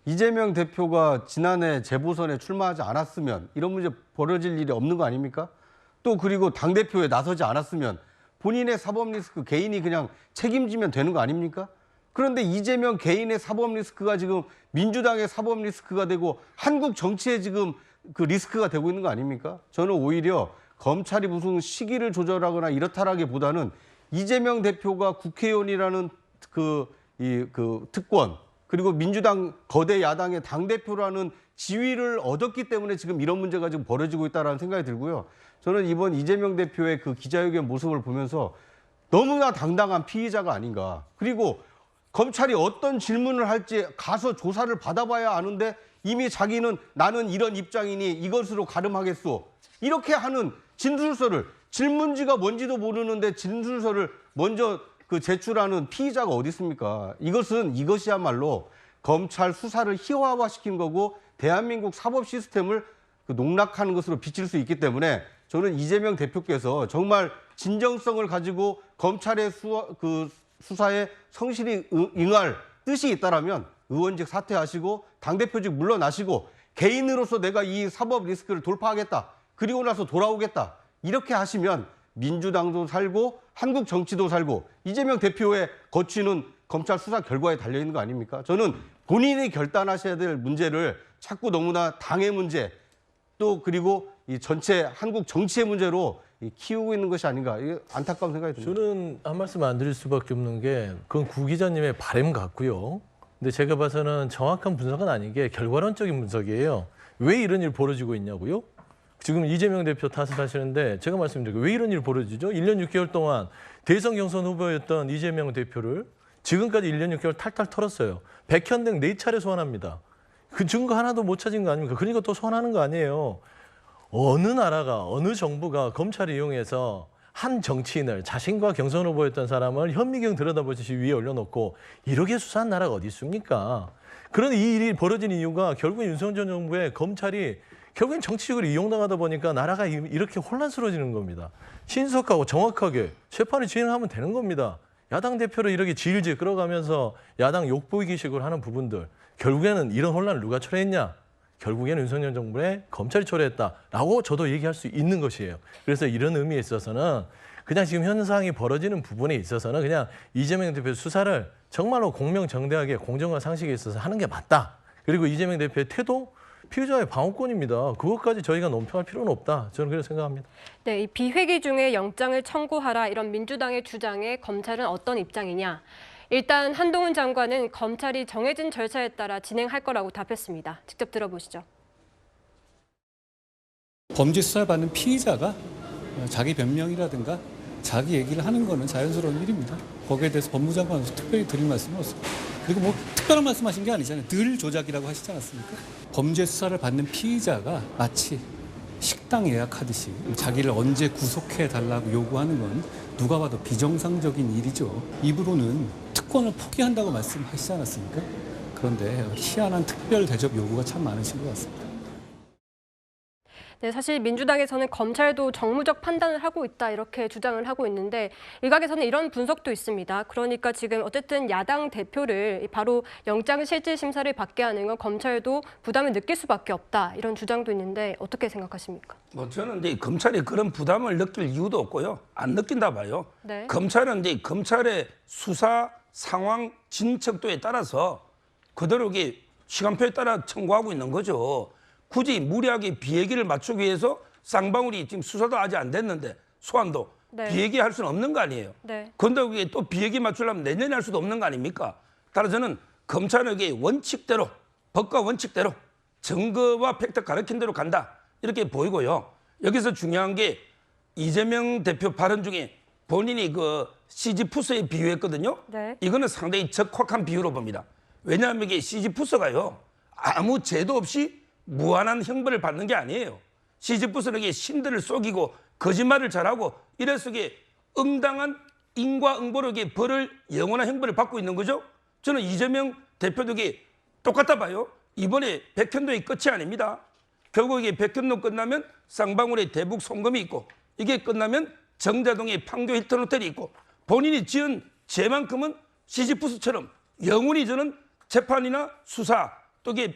이재명 대표가 지난해 재보선에 출마하지 않았으면 이런 문제 벌어질 일이 없는 거 아닙니까? 또 그리고 당대표에 나서지 않았으면 본인의 사법 리스크 개인이 그냥 책임지면 되는 거 아닙니까? 그런데 이재명 개인의 사법 리스크가 지금 민주당의 사법 리스크가 되고 한국 정치에 지금 그 리스크가 되고 있는 거 아닙니까? 저는 오히려 검찰이 무슨 시기를 조절하거나 이렇다라기보다는 이재명 대표가 국회의원이라는 그 특권 그리고 민주당 거대 야당의 당대표라는 지위를 얻었기 때문에 지금 이런 문제가 지금 벌어지고 있다는 생각이 들고요. 저는 이번 이재명 대표의 그 기자회견 모습을 보면서 너무나 당당한 피의자가 아닌가. 그리고 검찰이 어떤 질문을 할지 가서 조사를 받아봐야 아는데 이미 자기는 나는 이런 입장이니 이것으로 가름하겠소. 이렇게 하는 진술서를 질문지가 뭔지도 모르는데 진술서를 먼저 그 제출하는 피의자가 어디 있습니까? 이것이야말로 검찰 수사를 희화화시킨 거고 대한민국 사법 시스템을 농락하는 것으로 비칠 수 있기 때문에 저는 이재명 대표께서 정말 진정성을 가지고 검찰의 수사에 성실히 응할 뜻이 있다라면 의원직 사퇴하시고 당대표직 물러나시고 개인으로서 내가 이 사법 리스크를 돌파하겠다. 그리고 나서 돌아오겠다. 이렇게 하시면 민주당도 살고 한국 정치도 살고 이재명 대표의 거취는 검찰 수사 결과에 달려있는 거 아닙니까? 저는 본인이 결단하셔야 될 문제를 자꾸 너무나 당의 문제 또 그리고 이 전체 한국 정치의 문제로 키우고 있는 것이 아닌가 안타까운 생각이 듭니다. 저는 한 말씀 안 드릴 수밖에 없는 게 그건 구 기자님의 바람 같고요. 근데 제가 봐서는 정확한 분석은 아닌 게 결과론적인 분석이에요. 왜 이런 일 벌어지고 있냐고요? 지금 이재명 대표 탓을 하시는데 제가 말씀드릴게요. 왜 이런 일이 벌어지죠? 1년 6개월 동안 대선 경선 후보였던 이재명 대표를 지금까지 1년 6개월 탈탈 털었어요. 백현등 4차례 소환합니다. 그 증거 하나도 못 찾은 거 아닙니까? 그러니까 또 소환하는 거 아니에요. 어느 나라가 어느 정부가 검찰을 이용해서 한 정치인을 자신과 경선 후보였던 사람을 현미경 들여다보듯이 위에 올려놓고 이렇게 수사한 나라가 어디 있습니까? 그런데 이 일이 벌어진 이유가 결국 윤석열 정부의 검찰이 결국엔 정치적으로 이용당하다 보니까 나라가 이렇게 혼란스러워지는 겁니다. 신속하고 정확하게 재판을 진행하면 되는 겁니다. 야당 대표를 이렇게 질질 끌어가면서 야당 욕보이기식으로 하는 부분들 결국에는 이런 혼란을 누가 초래했냐? 결국에는 윤석열 정부의 검찰이 초래했다라고 저도 얘기할 수 있는 것이에요. 그래서 이런 의미에 있어서는 그냥 지금 현상이 벌어지는 부분에 있어서는 그냥 이재명 대표 수사를 정말로 공명정대하게 공정과 상식에 있어서 하는 게 맞다. 그리고 이재명 대표의 태도 피의자의 방어권입니다. 그것까지 저희가 논평할 필요는 없다. 저는 그렇게 생각합니다. 네, 이 비회기 중에 영장을 청구하라 이런 민주당의 주장에 검찰은 어떤 입장이냐? 일단 한동훈 장관은 검찰이 정해진 절차에 따라 진행할 거라고 답했습니다. 직접 들어보시죠. 범죄 수사를 받는 피의자가 자기 변명이라든가 자기 얘기를 하는 거는 자연스러운 일입니다. 거기에 대해서 법무장관으로서 특별히 드릴 말씀은 없습니다. 그리고 뭐 특별한 말씀하신 게 아니잖아요. 늘 조작이라고 하시지 않았습니까? 범죄 수사를 받는 피의자가 마치 식당 예약하듯이 자기를 언제 구속해달라고 요구하는 건 누가 봐도 비정상적인 일이죠. 입으로는 특권을 포기한다고 말씀하시지 않았습니까? 그런데 희한한 특별 대접 요구가 참 많으신 것 같습니다. 네, 사실 민주당에서는 검찰도 정무적 판단을 하고 있다 이렇게 주장을 하고 있는데 일각에서는 이런 분석도 있습니다. 그러니까 지금 어쨌든 야당 대표를 바로 영장실질심사를 받게 하는 건 검찰도 부담을 느낄 수밖에 없다 이런 주장도 있는데 어떻게 생각하십니까? 뭐 저는 이제 검찰이 그런 부담을 느낄 이유도 없고요. 안 느낀다 봐요. 네. 검찰은 이제 검찰의 수사 상황 진척도에 따라서 그대로 이게 시간표에 따라 청구하고 있는 거죠. 굳이 무리하게 비얘기를 맞추기 위해서 쌍방울이 지금 수사도 아직 안 됐는데 소환도 네. 비얘기 할 수는 없는 거 아니에요. 네. 그런데 그게 또 비얘기 맞추려면 내년에 할 수도 없는 거 아닙니까? 따라서 저는 검찰에게 원칙대로 법과 원칙대로 증거와 팩트 가르친 대로 간다 이렇게 보이고요. 여기서 중요한 게 이재명 대표 발언 중에 본인이 그 시지푸스에 비유했거든요. 네. 이거는 상당히 적확한 비유로 봅니다. 왜냐하면 이게 시지푸스가요. 아무 죄도 없이 무한한 형벌을 받는 게 아니에요. 시지푸스는 신들을 속이고 거짓말을 잘하고 이래서 응당한 인과응보로 벌을 영원한 형벌을 받고 있는 거죠. 저는 이재명 대표도 똑같다 봐요. 이번에 백현동이 끝이 아닙니다. 결국 백현동 끝나면 쌍방울의 대북 송금이 있고 이게 끝나면 정자동의 판교 힐튼 호텔이 있고 본인이 지은 죄만큼은 시지푸스처럼 영원히 저는 재판이나 수사 또 이게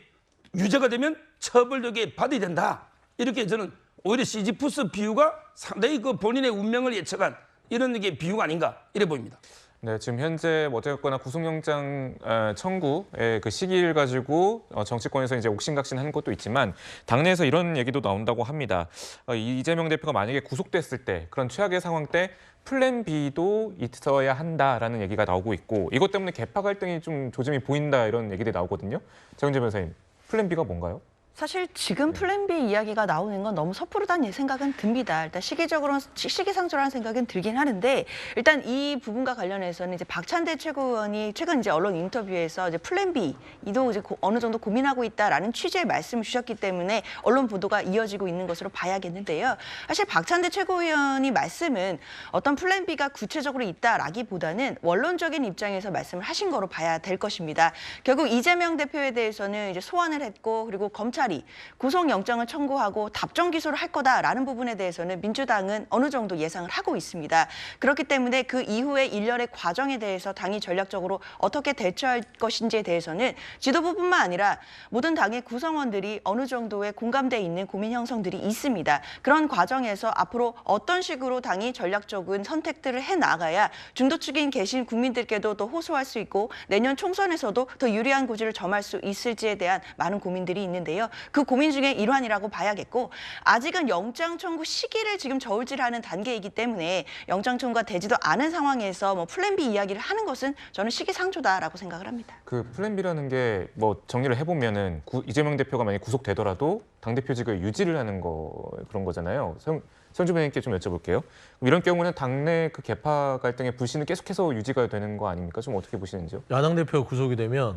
유죄가 되면 처벌되게 받아야 된다. 이렇게 저는 오히려 시지푸스 비유가 상당히 그 본인의 운명을 예측한 이런 게 비유가 아닌가 이래 보입니다. 네, 지금 현재 어쨌거나 구속영장 청구의 그 시기를 가지고 정치권에서 이제 옥신각신한 것도 있지만 당내에서 이런 얘기도 나온다고 합니다. 이재명 대표가 만약에 구속됐을 때 그런 최악의 상황 때 플랜 B도 있어야 한다라는 얘기가 나오고 있고 이것 때문에 계파 갈등이 좀 조짐이 보인다 이런 얘기들이 나오거든요. 정은재 변호사님, 플랜 B가 뭔가요? 사실 지금 플랜 B 이야기가 나오는 건 너무 섣부르다는 생각은 듭니다. 일단 시기상조라는 생각은 들긴 하는데 일단 이 부분과 관련해서는 이제 박찬대 최고위원이 최근 이제 언론 인터뷰에서 이제 플랜 B도 이제 어느 정도 고민하고 있다라는 취지의 말씀을 주셨기 때문에 언론 보도가 이어지고 있는 것으로 봐야겠는데요. 사실 박찬대 최고위원이 말씀은 어떤 플랜 B가 구체적으로 있다라기보다는 원론적인 입장에서 말씀을 하신 거로 봐야 될 것입니다. 결국 이재명 대표에 대해서는 이제 소환을 했고 그리고 검찰이 구속영장을 청구하고 답정 기소를 할 거다라는 부분에 대해서는 민주당은 어느 정도 예상을 하고 있습니다. 그렇기 때문에 그 이후의 일련의 과정에 대해서 당이 전략적으로 어떻게 대처할 것인지에 대해서는 지도부뿐만 아니라 모든 당의 구성원들이 어느 정도의 공감대 있는 고민 형성들이 있습니다. 그런 과정에서 앞으로 어떤 식으로 당이 전략적인 선택들을 해나가야 중도층인 계신 국민들께도 더 호소할 수 있고 내년 총선에서도 더 유리한 고지를 점할 수 있을지에 대한 많은 고민들이 있는데요. 그 고민 중에 일환이라고 봐야겠고 아직은 영장 청구 시기를 지금 저울질하는 단계이기 때문에 영장 청구가 되지도 않은 상황에서 뭐 플랜 B 이야기를 하는 것은 저는 시기상조다라고 생각을 합니다. 그 플랜 B라는 게 뭐 정리를 해보면은 이재명 대표가 만약 구속되더라도 당대표직을 유지를 하는 그런 거잖아요. 서영주 변호사님께 좀 여쭤볼게요. 이런 경우는 당내 그 계파 갈등의 불신은 계속해서 유지가 되는 거 아닙니까? 좀 어떻게 보시는지요? 야당 대표가 구속이 되면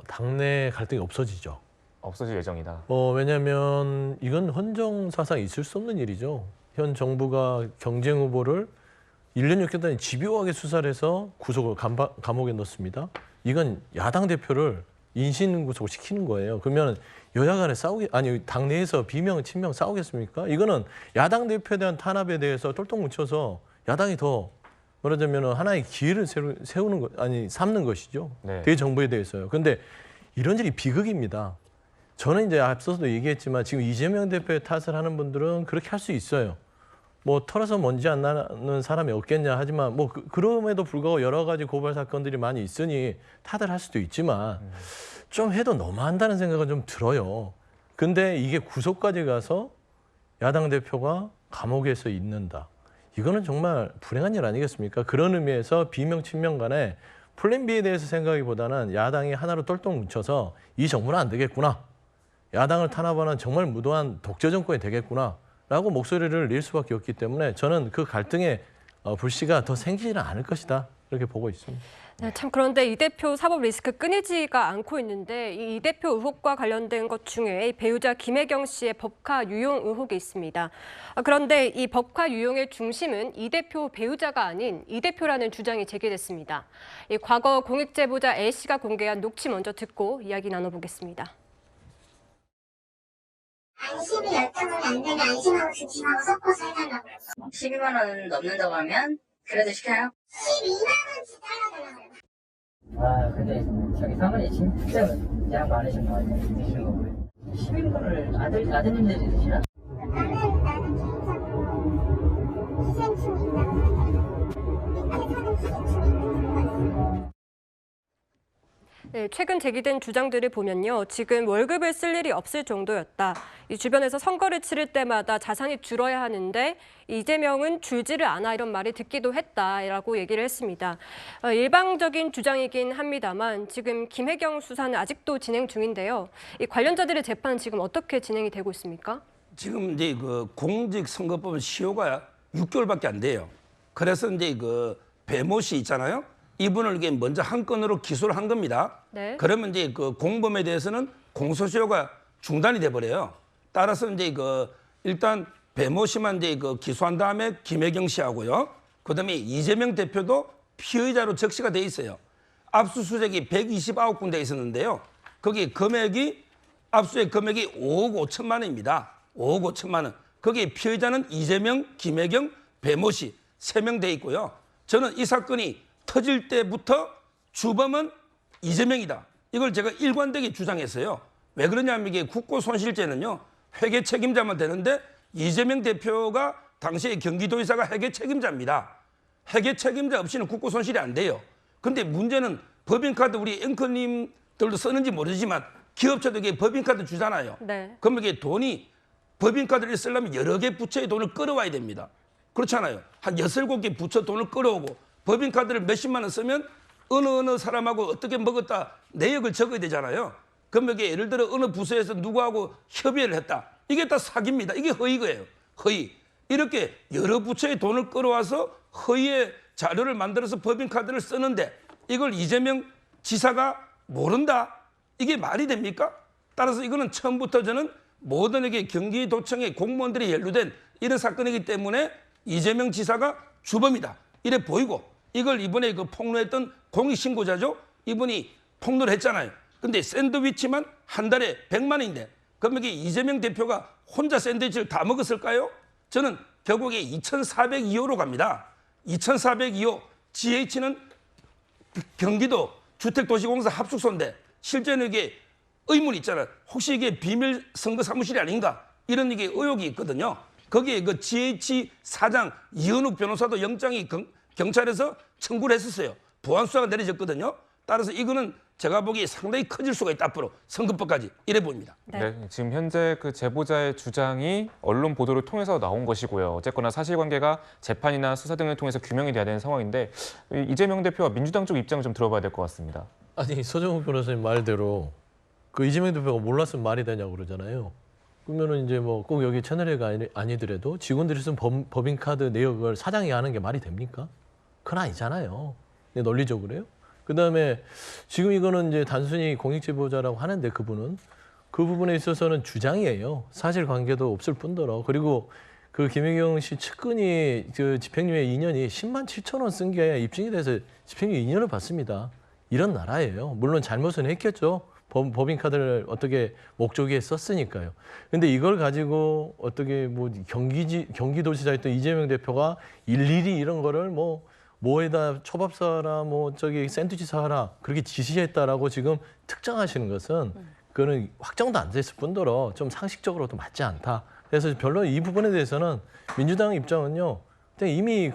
당내 갈등이 없어지죠. 없어질 예정이다. 왜냐하면 이건 헌정사상 있을 수 없는 일이죠. 현 정부가 경쟁 후보를 1년 6개월간의 집요하게 수사를 해서 구속을 감옥에 넣습니다. 이건 야당 대표를 인신구속을 시키는 거예요. 그러면 여야 간에 당내에서 비명, 친명 싸우겠습니까? 이거는 야당 대표에 대한 탄압에 대해서 똘똘 뭉쳐서 야당이 더 말하자면 하나의 기회를 삼는 것이죠. 네. 대정부에 대해서요. 그런데 이런 일이 비극입니다. 저는 이제 앞서서도 얘기했지만 지금 이재명 대표의 탓을 하는 분들은 그렇게 할 수 있어요. 뭐 털어서 먼지 안 나는 사람이 없겠냐 하지만 뭐 그럼에도 불구하고 여러 가지 고발 사건들이 많이 있으니 탓을 할 수도 있지만 좀 해도 너무한다는 생각은 좀 들어요. 근데 이게 구속까지 가서 야당 대표가 감옥에서 있는다. 이거는 정말 불행한 일 아니겠습니까? 그런 의미에서 비명 친명 간에 플랜 B에 대해서 생각하기보다는 야당이 하나로 똘똘 뭉쳐서 이 정부는 안 되겠구나. 야당을 탄압하는 정말 무도한 독재 정권이 되겠구나라고 목소리를 낼 수밖에 없기 때문에 저는 그 갈등의 불씨가 더 생기지는 않을 것이다 이렇게 보고 있습니다. 네, 참 그런데 이 대표 사법 리스크 끊이지가 않고 있는데 이 대표 의혹과 관련된 것 중에 배우자 김혜경 씨의 법카 유용 의혹이 있습니다. 그런데 이 법카 유용의 중심은 이 대표 배우자가 아닌 이 대표라는 주장이 제기됐습니다. 이 과거 공익 제보자 A 씨가 공개한 녹취 먼저 듣고 이야기 나눠보겠습니다. 안심이 였다면 안 되면 안심하고 중심하고 섞어서 해달라고. 12만 원 넘는다고 하면 그래도 시켜요? 12만 원 지달라고. 근데 저기 사모님 진짜 양 많으신 거 같아요. 드시는 거 보면. 11만원을 아드님들이 드시나? 나는 개인적으로 희생충이 있다고 생각해요. 밑에 사는 희생충이 있는 것 같아요. 네, 최근 제기된 주장들을 보면요. 지금 월급을 쓸 일이 없을 정도였다. 이 주변에서 선거를 치를 때마다 자산이 줄어야 하는데 이재명은 줄지를 않아 이런 말이 듣기도 했다라고 얘기를 했습니다. 일방적인 주장이긴 합니다만 지금 김혜경 수사는 아직도 진행 중인데요. 이 관련자들의 재판은 지금 어떻게 진행이 되고 있습니까? 지금 이제 그 공직선거법 시효가 6개월밖에 안 돼요. 그래서 이제 그 배모 씨 있잖아요. 이분을 이게 먼저 한 건으로 기소를 한 겁니다. 네. 그러면 이제 그 공범에 대해서는 공소시효가 중단이 돼 버려요. 따라서 이제 그 일단 배모 씨만 이제 그 기소한 다음에 김혜경 씨하고요. 그다음에 이재명 대표도 피의자로 적시가 돼 있어요. 압수수색이 129군데 있었는데요. 거기 금액이 압수수색 금액이 5억 5천만 원입니다. 5억 5천만 원. 거기 피의자는 이재명, 김혜경, 배모 씨 3명 돼 있고요. 저는 이 사건이 터질 때부터 주범은 이재명이다. 이걸 제가 일관되게 주장했어요. 왜 그러냐면 이게 국고 손실죄는요. 회계 책임자만 되는데 이재명 대표가 당시에 경기도지사가 회계 책임자입니다. 회계 책임자 없이는 국고 손실이 안 돼요. 근데 문제는 법인카드 우리 앵커님들도 쓰는지 모르지만 기업체도 이게 법인카드 주잖아요. 네. 그럼 이게 돈이 법인카드를 쓰려면 여러 개 부처의 돈을 끌어와야 됩니다. 그렇잖아요. 한 6, 7개 부처 돈을 끌어오고 법인카드를 몇십만 원 쓰면 어느 사람하고 어떻게 먹었다 내역을 적어야 되잖아요. 그럼 이게 예를 들어 어느 부서에서 누구하고 협의를 했다. 이게 다 사기입니다. 이게 허위거예요. 허위. 이렇게 여러 부처의 돈을 끌어와서 허위의 자료를 만들어서 법인카드를 쓰는데 이걸 이재명 지사가 모른다? 이게 말이 됩니까? 따라서 이거는 처음부터 저는 모든 이게 경기도청의 공무원들이 연루된 이런 사건이기 때문에 이재명 지사가 주범이다. 이래 보이고 이걸 이번에 그 폭로했던 공익신고자죠. 이분이 폭로를 했잖아요. 근데 샌드위치만 한 달에 100만 원인데 그럼 이게 이재명 대표가 혼자 샌드위치를 다 먹었을까요? 저는 결국에 2,402호로 갑니다. 2,402호 GH는 경기도 주택도시공사 합숙소인데 실제는 이게 의문이 있잖아요. 혹시 이게 비밀 선거 사무실이 아닌가? 이런 이게 의혹이 있거든요. 거기에 그 GH 사장 이현욱 변호사도 영장이 경찰에서 청구를 했었어요. 보안 수사가 내려졌거든요. 따라서 이거는 제가 보기에 상당히 커질 수가 있다. 앞으로 선거법까지 이래 보입니다. 네, 지금 현재 그 제보자의 주장이 언론 보도를 통해서 나온 것이고요. 어쨌거나 사실관계가 재판이나 수사 등을 통해서 규명이 돼야 되는 상황인데 이재명 대표와 민주당 쪽 입장 좀 들어봐야 될 것 같습니다. 아니 서정욱 변호사님 말대로 그 이재명 대표가 몰랐으면 말이 되냐고 그러잖아요. 그러면은 이제 뭐 꼭 여기 채널회가 아니더라도 직원들이 쓴 법인카드 내역을 사장이 하는 게 말이 됩니까? 그건 아니잖아요. 논리적으로요. 그다음에 지금 이거는 이제 단순히 공익제보자라고 하는데 그분은 그 부분에 있어서는 주장이에요. 사실관계도 없을 뿐더러 그리고 그 김혜경 씨 측근이 그 집행유예 2년이 10만 7천 원 쓴 게 입증이 돼서 집행유예 2년을 받습니다. 이런 나라예요. 물론 잘못은 했겠죠. 법인카드를 어떻게 목적에 썼으니까요. 근데 이걸 가지고 어떻게 뭐 경기도지사였던 이재명 대표가 일일이 이런 거를 뭐에다 초밥 사라, 저기 샌드위치 사라 그렇게 지시했다라고 지금 특정하시는 것은 그거는 확정도 안 됐을 뿐더러 좀 상식적으로도 맞지 않다. 그래서 별로 이 부분에 대해서는 민주당 입장은요. 이미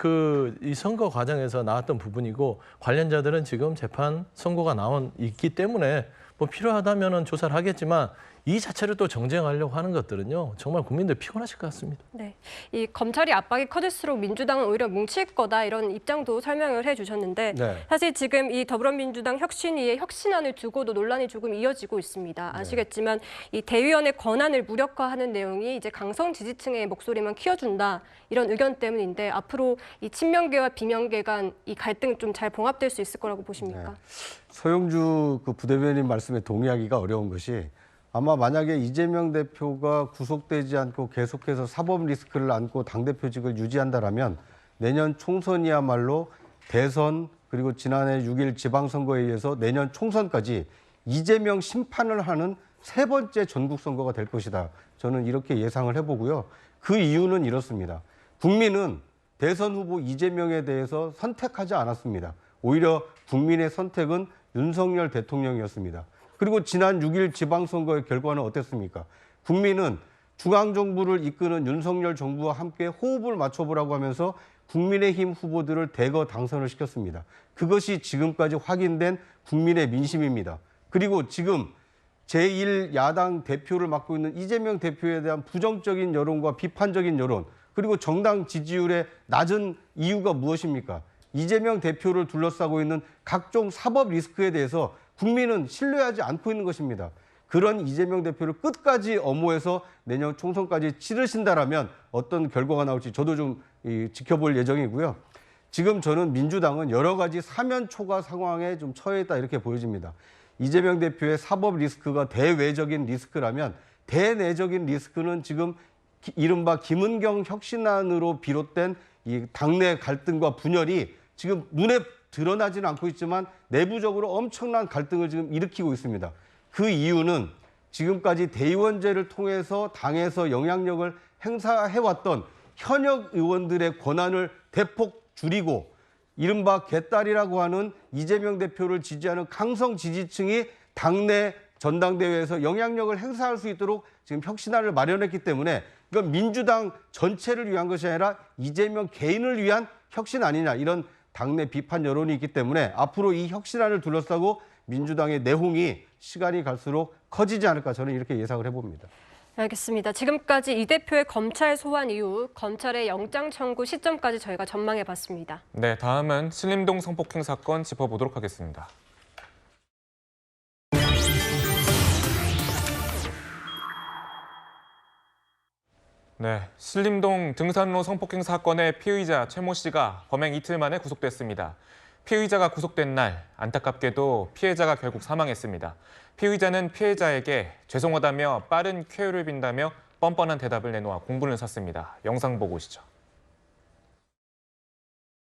이 선거 과정에서 나왔던 부분이고 관련자들은 지금 재판 선고가 있기 때문에 뭐 필요하다면은 조사를 하겠지만 이 자체를 또 정쟁하려고 하는 것들은요 정말 국민들 피곤하실 것 같습니다. 네, 이 검찰이 압박이 커질수록 민주당은 오히려 뭉칠 거다 이런 입장도 설명을 해주셨는데 네. 사실 지금 이 더불어민주당 혁신위의 혁신안을 두고도 논란이 조금 이어지고 있습니다. 아시겠지만 이 대의원의 권한을 무력화하는 내용이 이제 강성 지지층의 목소리만 키워준다 이런 의견 때문인데 앞으로 이 친명계와 비명계 간 이 갈등 좀 잘 봉합될 수 있을 거라고 보십니까? 네. 서영주 그 부대변인 말씀에 동의하기가 어려운 것이 아마 만약에 이재명 대표가 구속되지 않고 계속해서 사법 리스크를 안고 당대표직을 유지한다라면 내년 총선이야말로 대선 그리고 지난해 6일 지방선거에 의해서 내년 총선까지 이재명 심판을 하는 세 번째 전국선거가 될 것이다. 저는 이렇게 예상을 해보고요. 그 이유는 이렇습니다. 국민은 대선 후보 이재명에 대해서 선택하지 않았습니다. 오히려 국민의 선택은 윤석열 대통령이었습니다. 그리고 지난 6일 지방선거의 결과는 어땠습니까? 국민은 중앙정부를 이끄는 윤석열 정부와 함께 호흡을 맞춰보라고 하면서 국민의힘 후보들을 대거 당선을 시켰습니다. 그것이 지금까지 확인된 국민의 민심입니다. 그리고 지금 제1야당 대표를 맡고 있는 이재명 대표에 대한 부정적인 여론과 비판적인 여론, 그리고 정당 지지율의 낮은 이유가 무엇입니까? 이재명 대표를 둘러싸고 있는 각종 사법 리스크에 대해서 국민은 신뢰하지 않고 있는 것입니다. 그런 이재명 대표를 끝까지 엄호해서 내년 총선까지 치르신다라면 어떤 결과가 나올지 저도 좀 지켜볼 예정이고요. 지금 저는 민주당은 여러 가지 사면초가 상황에 좀 처해 있다 이렇게 보여집니다. 이재명 대표의 사법 리스크가 대외적인 리스크라면 대내적인 리스크는 지금 이른바 김은경 혁신안으로 비롯된 이 당내 갈등과 분열이 지금 눈에 드러나지는 않고 있지만 내부적으로 엄청난 갈등을 지금 일으키고 있습니다. 그 이유는 지금까지 대의원제를 통해서 당에서 영향력을 행사해왔던 현역 의원들의 권한을 대폭 줄이고 이른바 개딸이라고 하는 이재명 대표를 지지하는 강성 지지층이 당내 전당대회에서 영향력을 행사할 수 있도록 지금 혁신안을 마련했기 때문에 이건 민주당 전체를 위한 것이 아니라 이재명 개인을 위한 혁신 아니냐 이런 당내 비판 여론이 있기 때문에 앞으로 이 혁신안을 둘러싸고 민주당의 내홍이 시간이 갈수록 커지지 않을까 저는 이렇게 예상을 해봅니다. 알겠습니다. 지금까지 이 대표의 검찰 소환 이후 검찰의 영장 청구 시점까지 저희가 전망해봤습니다. 네, 다음은 신림동 성폭행 사건 짚어보도록 하겠습니다. 네, 신림동 등산로 성폭행 사건의 피의자 최모 씨가 범행 이틀 만에 구속됐습니다. 피의자가 구속된 날 안타깝게도 피해자가 결국 사망했습니다. 피의자는 피해자에게 죄송하다며 빠른 쾌유를 빈다며 뻔뻔한 대답을 내놓아 공분을 샀습니다. 영상 보고 오시죠.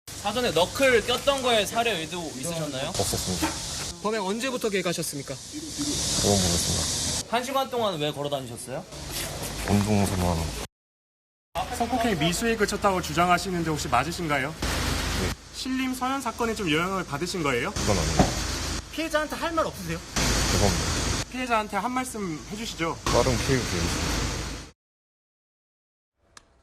사전에 너클 꼈던 거에 살해 의도 있으셨나요? 없었습니다. 범행 언제부터 계획하셨습니까? 너무 모르겠습니다. 1시간 동안 왜 걸어 다니셨어요? 운동선만. 성폭행 미수에 그쳤다고 주장하시는데 혹시 맞으신가요? 네. 신림 서현 사건에 좀 영향을 받으신 거예요? 그건 아닙니다. 피해자한테 할 말 없으세요? 죄송합니다. 피해자한테 한 말씀 해주시죠. 빠른 쾌유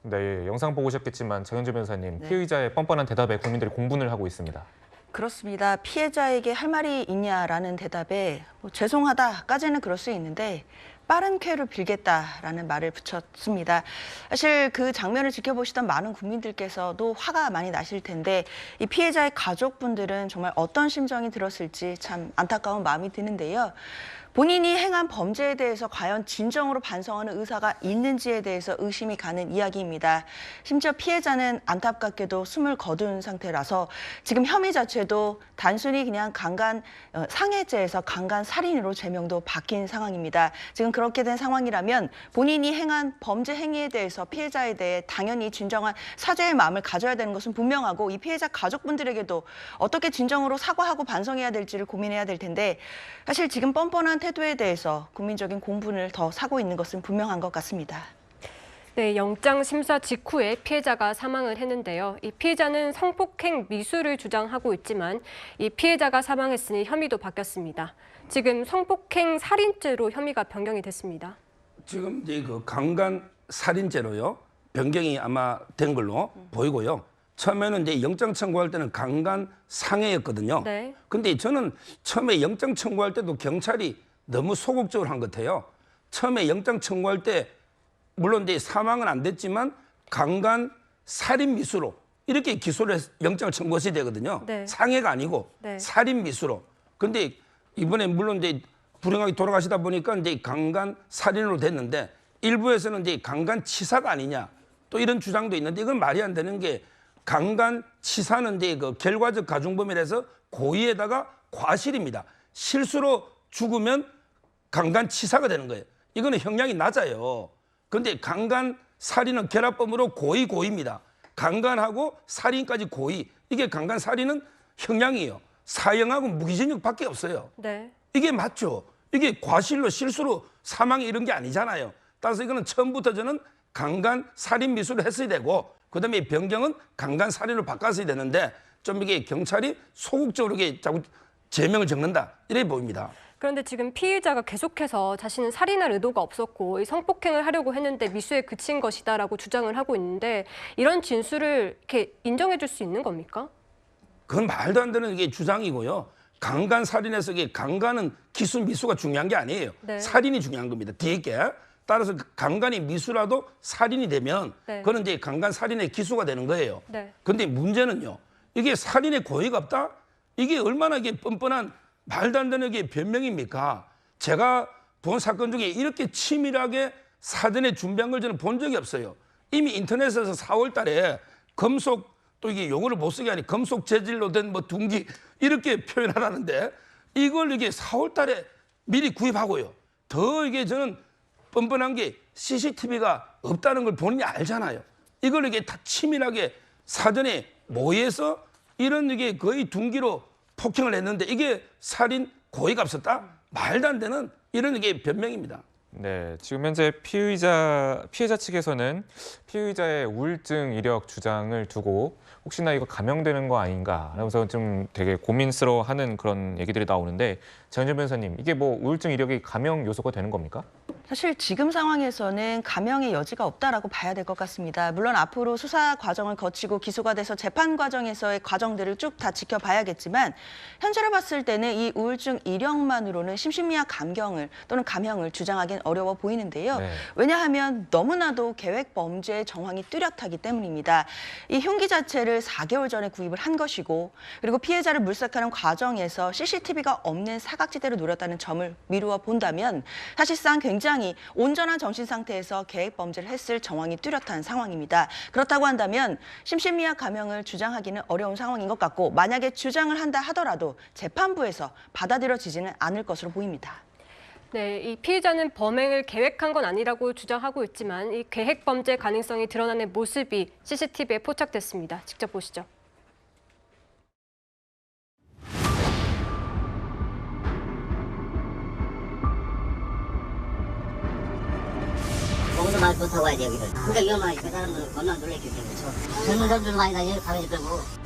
네, 영상 보고 오셨겠지만 장현주 변호사님, 네. 피의자의 뻔뻔한 대답에 국민들이 공분을 하고 있습니다. 그렇습니다. 피해자에게 할 말이 있냐라는 대답에 죄송하다까지는 그럴 수 있는데 빠른 쾌유를 빌겠다라는 말을 붙였습니다. 사실 그 장면을 지켜보시던 많은 국민들께서도 화가 많이 나실 텐데 이 피해자의 가족분들은 정말 어떤 심정이 들었을지 참 안타까운 마음이 드는데요. 본인이 행한 범죄에 대해서 과연 진정으로 반성하는 의사가 있는지에 대해서 의심이 가는 이야기입니다. 심지어 피해자는 안타깝게도 숨을 거둔 상태라서 지금 혐의 자체도 단순히 그냥 상해죄에서 강간살인으로 제명도 바뀐 상황입니다. 지금 그렇게 된 상황이라면 본인이 행한 범죄 행위에 대해서 피해자에 대해 당연히 진정한 사죄의 마음을 가져야 되는 것은 분명하고 이 피해자 가족분들에게도 어떻게 진정으로 사과하고 반성해야 될지를 고민해야 될 텐데 사실 지금 뻔뻔한 태도에 대해서 국민적인 공분을 더 사고 있는 것은 분명한 것 같습니다. 네, 영장 심사 직후에 피해자가 사망을 했는데요. 이 피해자는 성폭행 미수를 주장하고 있지만 이 피해자가 사망했으니 혐의도 바뀌었습니다. 지금 성폭행 살인죄로 혐의가 변경이 됐습니다. 지금 이제 그 강간 살인죄로요 변경이 아마 된 걸로 보이고요. 처음에는 이제 영장 청구할 때는 강간 상해였거든요. 네. 근데 저는 처음에 영장 청구할 때도 경찰이 너무 소극적으로 한 것 같아요. 처음에 영장 청구할 때 물론 이제 사망은 안 됐지만 강간 살인 미수로 이렇게 기소를 해서 영장을 청구했어야 되거든요. 네. 상해가 아니고 네. 살인 미수로. 근데 이번에 물론 이제 불행하게 돌아가시다 보니까 이제 강간 살인으로 됐는데 일부에서는 이제 강간 치사가 아니냐 또 이런 주장도 있는데 이건 말이 안 되는 게 강간 치사는 이제 그 결과적 가중범위라서 고의에다가 과실입니다. 실수로 죽으면 강간 치사가 되는 거예요. 이거는 형량이 낮아요. 근데 강간 살인은 결합범으로 고의입니다. 강간하고 살인까지 고의. 이게 강간 살인은 형량이에요. 사형하고 무기징역밖에 없어요. 네. 이게 맞죠. 이게 과실로 실수로 사망이 이런 게 아니잖아요. 따라서 이거는 처음부터 저는 강간 살인 미수를 했어야 되고 그다음에 변경은 강간 살인으로 바꿨어야 되는데 좀 이게 경찰이 소극적으로 이게 자꾸 제명을 적는다 이래 보입니다. 그런데 지금 피의자가 계속해서 자신은 살인할 의도가 없었고 성폭행을 하려고 했는데 미수에 그친 것이다라고 주장을 하고 있는데 이런 진술을 이렇게 인정해 줄 수 있는 겁니까? 그건 말도 안 되는 이게 주장이고요. 강간 살인에서 이게 강간은 기수 미수가 중요한 게 아니에요. 네. 살인이 중요한 겁니다. 뒤에 게. 따라서 강간이 미수라도 살인이 되면 네. 그건 이제 강간 살인의 기수가 되는 거예요. 네. 근데 문제는요. 이게 살인의 고의가 없다? 이게 얼마나 이게 뻔뻔한 말도 안 되는 이게 변명입니까? 제가 본 사건 중에 이렇게 치밀하게 사전에 준비한 걸 저는 본 적이 없어요. 이미 인터넷에서 4월 달에 금속 또 이게 용어를 못 쓰게 하니 금속 재질로 된 뭐 둥기 이렇게 표현하라는데 이걸 이게 4월 달에 미리 구입하고요. 더 이게 저는 뻔뻔한 게 CCTV가 없다는 걸 본인이 알잖아요. 이걸 이게 다 치밀하게 사전에 모의해서 이런 이게 거의 둥기로 폭행을 했는데 이게 살인 고의가 없었다? 말도 안 되는 이런 이게 변명입니다. 네, 지금 현재 피해자 측에서는 피의자의 우울증 이력 주장을 두고 혹시나 이거 감형되는 거 아닌가 하면서 좀 되게 고민스러워하는 그런 얘기들이 나오는데 장윤정 변호사님, 이게 뭐 우울증 이력이 감형 요소가 되는 겁니까? 사실 지금 상황에서는 감형의 여지가 없다라고 봐야 될 것 같습니다. 물론 앞으로 수사 과정을 거치고 기소가 돼서 재판 과정에서의 과정들을 쭉 다 지켜봐야겠지만 현재로 봤을 때는 이 우울증 이력만으로는 심신미약 감형을 또는 감형을 주장하기는 어려워 보이는데요. 네. 왜냐하면 너무나도 계획 범죄의 정황이 뚜렷하기 때문입니다. 이 흉기 자체를 4개월 전에 구입을 한 것이고 그리고 피해자를 물색하는 과정에서 CCTV가 없는 사각지대로 노렸다는 점을 미루어 본다면 사실상 굉장히 온전한 정신 상태에서 계획 범죄를 했을 정황이 뚜렷한 상황입니다. 그렇다고 한다면 심신미약 감형을 주장하기는 어려운 상황인 것 같고 만약에 주장을 한다 하더라도 재판부에서 받아들여지지는 않을 것으로 보입니다. 네, 이 피의자는 범행을 계획한 건 아니라고 주장하고 있지만 이 계획 범죄 가능성이 드러나는 모습이 CCTV에 포착됐습니다. 직접 보시죠. 거기서 말 못하고 와야 돼, 여기를. 그러니까 위험하니까 그 사람들은 겁나 놀랬겠죠. 그렇죠. 젊은 사람들 많이 다니는 가면이 빼고.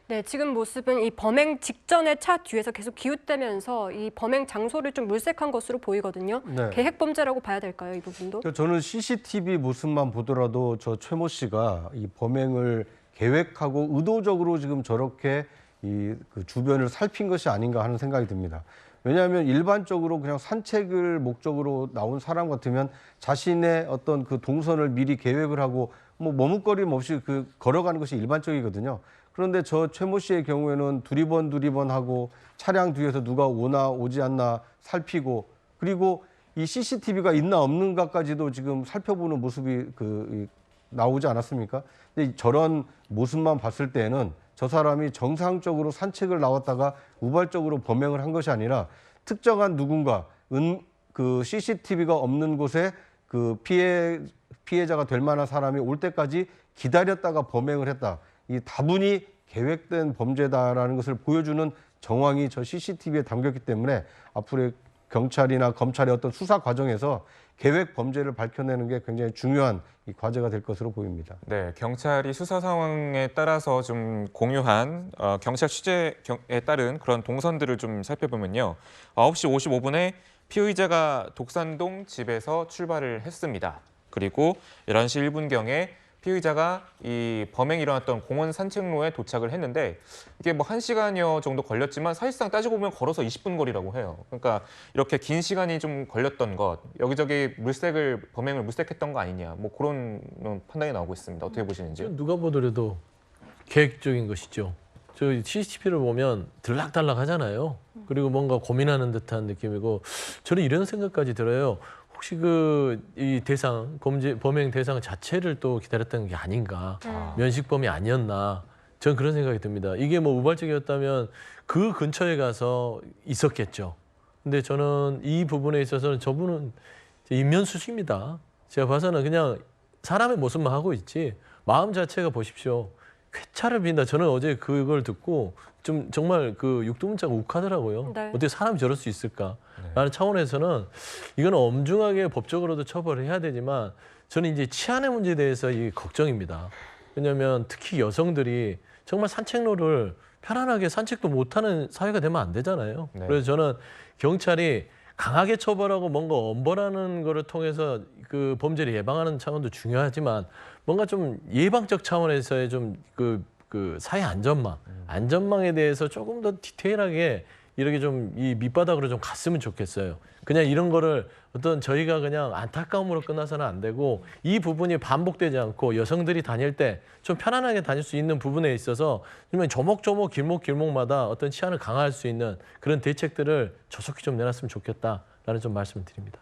네, 지금 모습은 이 범행 직전에 차 뒤에서 계속 기웃대면서 이 범행 장소를 좀 물색한 것으로 보이거든요. 네. 계획 범죄라고 봐야 될까요, 이 부분도? 저는 CCTV 모습만 보더라도 저 최모 씨가 이 범행을 계획하고 의도적으로 지금 저렇게 그 주변을 살핀 것이 아닌가 하는 생각이 듭니다. 왜냐하면 일반적으로 그냥 산책을 목적으로 나온 사람 같으면 자신의 어떤 그 동선을 미리 계획을 하고 뭐 머뭇거림 없이 걸어가는 것이 일반적이거든요. 그런데 저 최모 씨의 경우에는 두리번 하고 차량 뒤에서 누가 오나 오지 않나 살피고 그리고 이 CCTV가 있나 없는가까지도 지금 살펴보는 모습이 나오지 않았습니까? 근데 저런 모습만 봤을 때는 저 사람이 정상적으로 산책을 나왔다가 우발적으로 범행을 한 것이 아니라 특정한 누군가 그 CCTV가 없는 곳에 그 피해자가 될 만한 사람이 올 때까지 기다렸다가 범행을 했다. 이 다분히 계획된 범죄다라는 것을 보여주는 정황이 저 CCTV에 담겼기 때문에 앞으로의 경찰이나 검찰의 어떤 수사 과정에서 계획 범죄를 밝혀내는 게 굉장히 중요한 이 과제가 될 것으로 보입니다. 네, 경찰이 수사 상황에 따라서 좀 공유한 경찰 취재에 따른 그런 동선들을 좀 살펴보면요. 9시 55분에 피의자가 독산동 집에서 출발을 했습니다. 그리고 11시 1분경에 피의자가 이 범행이 일어났던 공원 산책로에 도착을 했는데 이게 뭐 1시간여 정도 걸렸지만 사실상 따지고 보면 걸어서 20분 거리라고 해요. 그러니까 이렇게 긴 시간이 좀 걸렸던 것, 여기저기 범행을 물색했던 거 아니냐, 뭐 그런 판단이 나오고 있습니다. 어떻게 보시는지요? 누가 보더라도 계획적인 것이죠. 저 CCTV를 보면 들락달락 하잖아요. 그리고 뭔가 고민하는 듯한 느낌이고 저는 이런 생각까지 들어요. 혹시 이 범행 대상 자체를 또 기다렸던 게 아닌가, 면식범이 아니었나, 전 그런 생각이 듭니다. 이게 뭐 우발적이었다면 그 근처에 가서 있었겠죠. 근데 저는 이 부분에 있어서는 저분은 인면수시입니다. 제가 봐서는 그냥 사람의 모습만 하고 있지 마음 자체가 보십시오. 쾌차를 빈다. 저는 어제 그걸 듣고 좀 정말 육두문자가 욱하더라고요. 네. 어떻게 사람이 저럴 수 있을까? 라는 차원에서는 이건 엄중하게 법적으로도 처벌을 해야 되지만 저는 이제 치안의 문제에 대해서 이 걱정입니다. 왜냐하면 특히 여성들이 정말 산책로를 편안하게 산책도 못하는 사회가 되면 안 되잖아요. 네. 그래서 저는 경찰이 강하게 처벌하고 뭔가 엄벌하는 거를 통해서 그 범죄를 예방하는 차원도 중요하지만 뭔가 좀 예방적 차원에서의 좀 사회 안전망에 대해서 조금 더 디테일하게 이렇게 좀 이 밑바닥으로 좀 갔으면 좋겠어요. 그냥 이런 거를 저희가 그냥 안타까움으로 끝나서는 안 되고 이 부분이 반복되지 않고 여성들이 다닐 때 좀 편안하게 다닐 수 있는 부분에 있어서 조목조목 길목마다 어떤 치안을 강화할 수 있는 그런 대책들을 조속히 좀 내놨으면 좋겠다라는 좀 말씀을 드립니다.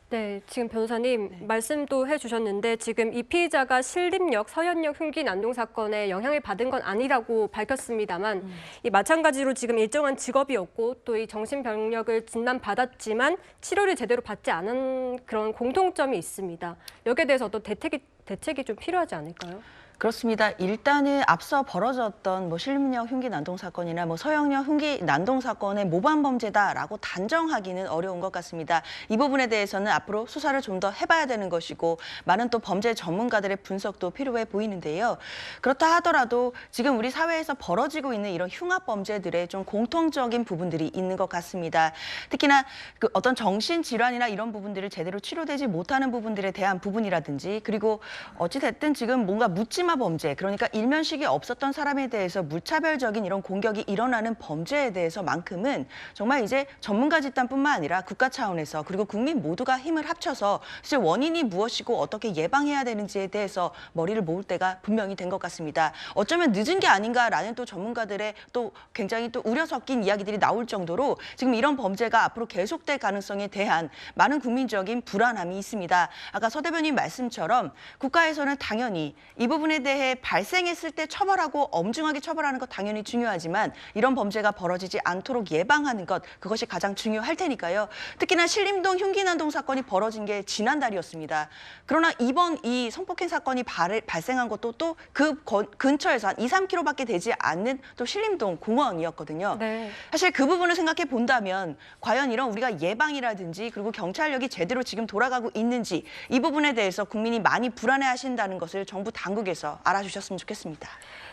네, 지금 변호사님 말씀도 해주셨는데 지금 이 피의자가 신림역, 서현역 흉기 난동 사건에 영향을 받은 건 아니라고 밝혔습니다만 이 마찬가지로 지금 일정한 직업이었고 또 이 정신병력을 진단받았지만 치료를 제대로 받지 않은 그런 공통점이 있습니다. 여기에 대해서 어떤 대책이 좀 필요하지 않을까요? 그렇습니다. 일단은 앞서 벌어졌던 뭐 신림역 흉기 난동 사건이나 뭐 서영역 흉기 난동 사건의 모반 범죄다라고 단정하기는 어려운 것 같습니다. 이 부분에 대해서는 앞으로 수사를 좀 더 해봐야 되는 것이고 많은 또 범죄 전문가들의 분석도 필요해 보이는데요. 그렇다 하더라도 지금 우리 사회에서 벌어지고 있는 이런 흉악 범죄들의 좀 공통적인 부분들이 있는 것 같습니다. 특히나 그 어떤 정신 질환이나 이런 부분들을 제대로 치료되지 못하는 부분들에 대한 부분이라든지 그리고 어찌 됐든 지금 뭔가 묻지마 범죄, 그러니까 일면식이 없었던 사람에 대해서 무차별적인 이런 공격이 일어나는 범죄에 대해서만큼은 정말 이제 전문가 집단뿐만 아니라 국가 차원에서 그리고 국민 모두가 힘을 합쳐서 실제 원인이 무엇이고 어떻게 예방해야 되는지에 대해서 머리를 모을 때가 분명히 된 것 같습니다. 어쩌면 늦은 게 아닌가라는 또 전문가들의 또 굉장히 또 우려 섞인 이야기들이 나올 정도로 지금 이런 범죄가 앞으로 계속될 가능성에 대한 많은 국민적인 불안함이 있습니다. 아까 서 대변인 말씀처럼 국가에서는 당연히 이 부분에 대해 발생했을 때 처벌하고 엄중하게 처벌하는 것 당연히 중요하지만 이런 범죄가 벌어지지 않도록 예방하는 것 그것이 가장 중요할 테니까요. 특히나 신림동 흉기 난동 사건이 벌어진 게 지난달이었습니다. 그러나 이번 이 성폭행 사건이 발생한 것도 또 그 근처에서 한 2, 3km밖에 되지 않는 또 신림동 공원이었거든요. 네. 사실 그 부분을 생각해 본다면 과연 이런 우리가 예방이라든지 그리고 경찰력이 제대로 지금 돌아가고 있는지 이 부분에 대해서 국민이 많이 불안해하신다는 것을 정부 당국에서 알아주셨으면 좋겠습니다.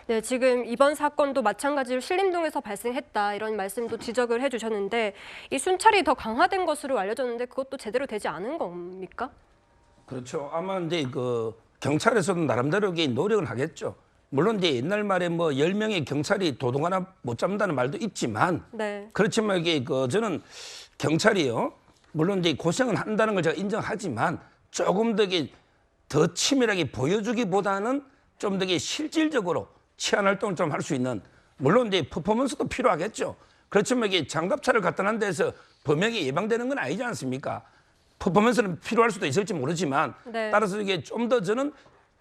네, 지금 이번 사건도 마찬가지로 신림동에서 발생했다 이런 말씀도 지적을 해주셨는데 이 순찰이 더 강화된 것으로 알려졌는데 그것도 제대로 되지 않은 겁니까? 그렇죠. 아마 이제 그 경찰에서도 나름대로 노력을 하겠죠. 물론 이제 옛날 말에 뭐 10명의 경찰이 도둑 하나 못 잡는다는 말도 있지만 네. 그렇지만 이게 저는 경찰이요. 물론 이제 고생은 한다는 걸 제가 인정하지만 조금 더 치밀하게 보여주기보다는 좀 더 실질적으로 치안 활동을 좀 할 수 있는 물론 이제 퍼포먼스도 필요하겠죠. 그렇지만 이게 장갑차를 갖다 놓은 데서 범행이 예방되는 건 아니지 않습니까? 퍼포먼스는 필요할 수도 있을지 모르지만 네. 따라서 이게 좀 더 저는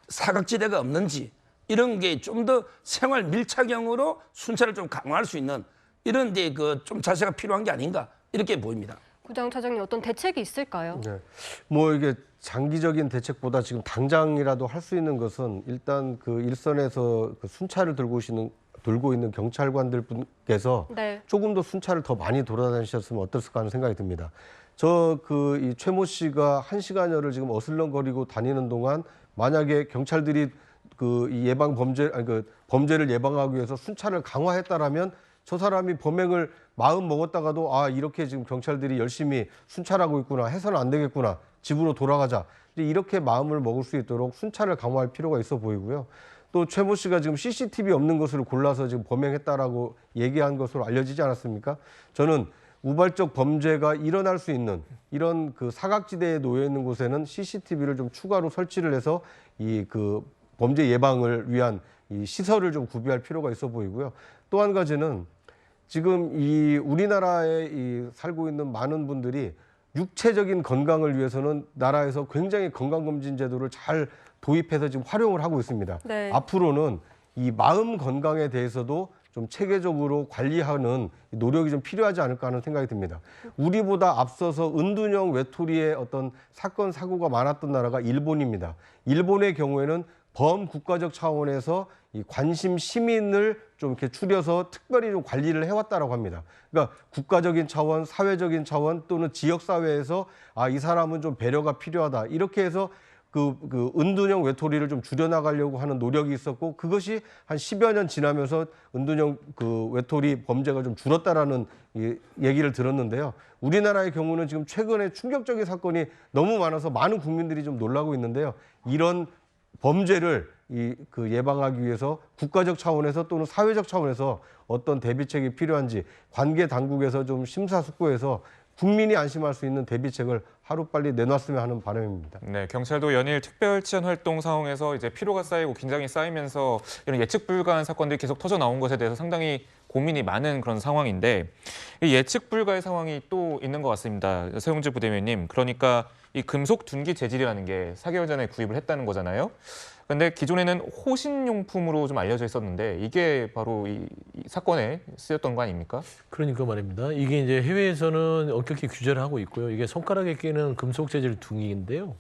사각지대가 없는지 이런 게 좀 더 생활 밀착형으로 순찰을 좀 강화할 수 있는 이런 이제 좀 자세가 필요한 게 아닌가 이렇게 보입니다. 구장 차장님 어떤 대책이 있을까요? 네. 뭐 이게 장기적인 대책보다 지금 당장이라도 할 수 있는 것은 일단 그 일선에서 그 순찰을 들고 있는 경찰관들 분께서 네. 조금 더 순찰을 더 많이 돌아다니셨으면 어땠을까 하는 생각이 듭니다. 이 최모 씨가 1시간여를 지금 어슬렁거리고 다니는 동안 만약에 경찰들이 이 범죄를 예방하기 위해서 순찰을 강화했다라면 저 사람이 범행을 마음 먹었다가도 이렇게 지금 경찰들이 열심히 순찰하고 있구나 해서는 안 되겠구나 집으로 돌아가자 이렇게 마음을 먹을 수 있도록 순찰을 강화할 필요가 있어 보이고요. 또 최모 씨가 지금 CCTV 없는 것을 골라서 지금 범행했다라고 얘기한 것으로 알려지지 않았습니까? 저는 우발적 범죄가 일어날 수 있는 이런 그 사각지대에 놓여 있는 곳에는 CCTV를 좀 추가로 설치를 해서 범죄 예방을 위한 이 시설을 좀 구비할 필요가 있어 보이고요. 또 한 가지는 지금 이 우리나라에 살고 있는 많은 분들이 육체적인 건강을 위해서는 나라에서 굉장히 건강검진 제도를 잘 도입해서 지금 활용을 하고 있습니다. 네. 앞으로는 이 마음 건강에 대해서도 좀 체계적으로 관리하는 노력이 좀 필요하지 않을까 하는 생각이 듭니다. 우리보다 앞서서 은둔형 외톨이의 어떤 사건, 사고가 많았던 나라가 일본입니다. 일본의 경우에는 범국가적 차원에서 이 관심 시민을 좀 이렇게 추려서 특별히 좀 관리를 해왔다라고 합니다. 그러니까 국가적인 차원, 사회적인 차원 또는 지역사회에서 이 사람은 좀 배려가 필요하다. 이렇게 해서 그 은둔형 외톨이를 좀 줄여나가려고 하는 노력이 있었고 그것이 한 10여 년 지나면서 은둔형 외톨이 범죄가 좀 줄었다라는 얘기를 들었는데요. 우리나라의 경우는 지금 최근에 충격적인 사건이 너무 많아서 많은 국민들이 좀 놀라고 있는데요. 이런 범죄를 예방하기 위해서 국가적 차원에서 또는 사회적 차원에서 어떤 대비책이 필요한지 관계 당국에서 좀 심사숙고해서 국민이 안심할 수 있는 대비책을 하루빨리 내놨으면 하는 바람입니다. 네, 경찰도 연일 특별 치안 활동 상황에서 이제 피로가 쌓이고 긴장이 쌓이면서 이런 예측 불가한 사건들이 계속 터져 나온 것에 대해서 상당히 고민이 많은 그런 상황인데 이 예측 불가의 상황이 또 있는 것 같습니다. 서영주 부대변인님, 그러니까 이 금속 둔기 재질이라는 게 4개월 전에 구입을 했다는 거잖아요. 근데 기존에는 호신용품으로 좀 알려져 있었는데 이게 바로 이 사건에 쓰였던 거 아닙니까? 그러니까 말입니다. 이게 이제 해외에서는 엄격히 규제를 하고 있고요. 이게 손가락에 끼는 금속 재질 둔기인데요.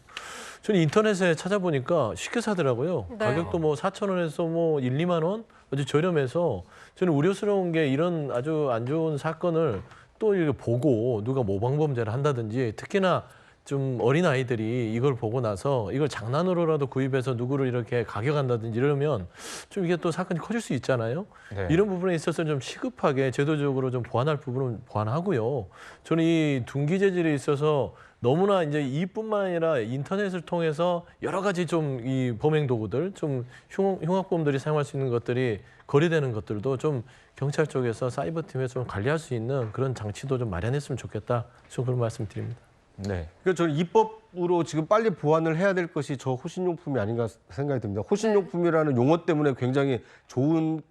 저는 인터넷에 찾아보니까 쉽게 사더라고요. 네. 가격도 뭐 4,000원에서 뭐 1, 2만 원 아주 저렴해서 저는 우려스러운 게 이런 아주 안 좋은 사건을 또 이렇게 보고 누가 모방범죄를 한다든지 특히나 좀 어린 아이들이 이걸 보고 나서 이걸 장난으로라도 구입해서 누구를 이렇게 가격한다든지 이러면 좀 이게 또 사건이 커질 수 있잖아요. 네. 이런 부분에 있어서 좀 시급하게 제도적으로 좀 보완할 부분은 보완하고요. 저는 이 둔기 재질에 있어서 너무나 이제 이뿐만 아니라 인터넷을 통해서 여러 가지 좀 이 범행 도구들, 좀 흉악범들이 사용할 수 있는 것들이 거래되는 것들도 좀 경찰 쪽에서 사이버 팀에서 좀 관리할 수 있는 그런 장치도 좀 마련했으면 좋겠다. 좀 그런 말씀드립니다. 네. 그러니까 저는 입법으로 지금 빨리 보완을 해야 될 것이 저 호신용품이 아닌가 생각이 듭니다. 호신용품이라는 용어 때문에 굉장히 좋은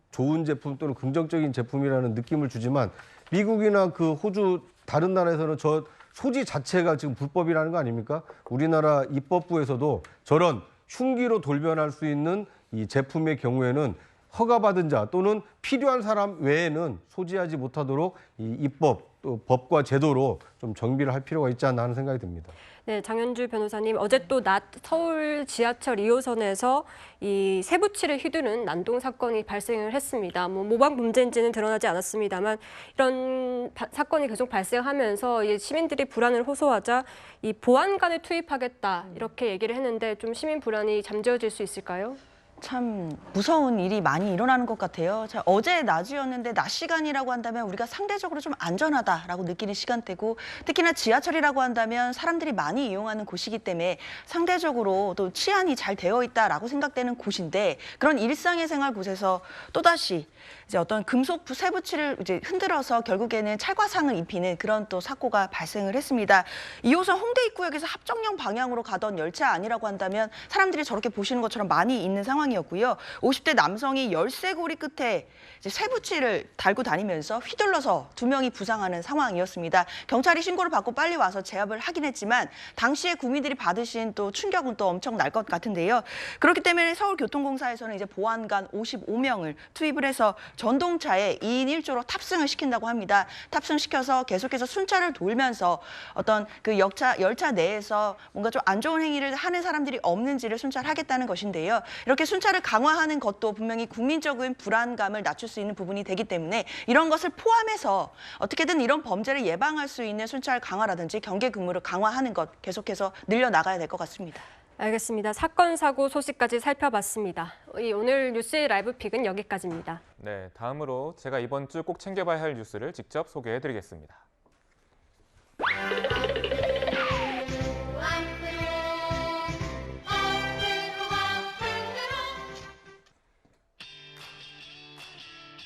제품 또는 긍정적인 제품이라는 느낌을 주지만 미국이나 그 호주 다른 나라에서는 저 소지 자체가 지금 불법이라는 거 아닙니까? 우리나라 입법부에서도 저런 흉기로 돌변할 수 있는 이 제품의 경우에는 허가받은 자 또는 필요한 사람 외에는 소지하지 못하도록 이 입법 또 법과 제도로 좀 정비를 할 필요가 있지 않나 하는 생각이 듭니다. 네, 장현주 변호사님, 어제 또 낮 서울 지하철 2호선에서 이 세부치를 휘두른 난동 사건이 발생을 했습니다. 뭐 모방 범죄인지는 드러나지 않았습니다만 이런 사건이 계속 발생하면서 이 시민들이 불안을 호소하자 이 보안관을 투입하겠다 이렇게 얘기를 했는데 좀 시민 불안이 잠재워질 수 있을까요? 참 무서운 일이 많이 일어나는 것 같아요. 자, 어제 낮이었는데 낮 시간이라고 한다면 우리가 상대적으로 좀 안전하다라고 느끼는 시간대고 특히나 지하철이라고 한다면 사람들이 많이 이용하는 곳이기 때문에 상대적으로 또 치안이 잘 되어 있다라고 생각되는 곳인데 그런 일상의 생활 곳에서 또다시 이제 어떤 금속 세부치를 이제 흔들어서 결국에는 찰과상을 입히는 그런 또 사고가 발생을 했습니다. 2호선 홍대 입구역에서 합정역 방향으로 가던 열차 아니라고 한다면 사람들이 저렇게 보시는 것처럼 많이 있는 상황이었고요. 50대 남성이 열쇠고리 끝에 이제 세부치를 달고 다니면서 휘둘러서 2명이 부상하는 상황이었습니다. 경찰이 신고를 받고 빨리 와서 제압을 하긴 했지만 당시에 국민들이 받으신 또 충격은 또 엄청 날 것 같은데요. 그렇기 때문에 서울교통공사에서는 이제 보안관 55명을 투입을 해서 전동차에 2인 1조로 탑승을 시킨다고 합니다. 탑승시켜서 계속해서 순찰을 돌면서 어떤 그 열차 내에서 뭔가 좀 안 좋은 행위를 하는 사람들이 없는지를 순찰하겠다는 것인데요. 이렇게 순찰을 강화하는 것도 분명히 국민적인 불안감을 낮출 수 있는 부분이 되기 때문에 이런 것을 포함해서 어떻게든 이런 범죄를 예방할 수 있는 순찰 강화라든지 경계 근무를 강화하는 것 계속해서 늘려나가야 될 것 같습니다. 알겠습니다. 사건, 사고 소식까지 살펴봤습니다. 오늘 뉴스의 라이브 픽은 여기까지입니다. 네, 다음으로 제가 이번 주 꼭 챙겨봐야 할 뉴스를 직접 소개해드리겠습니다.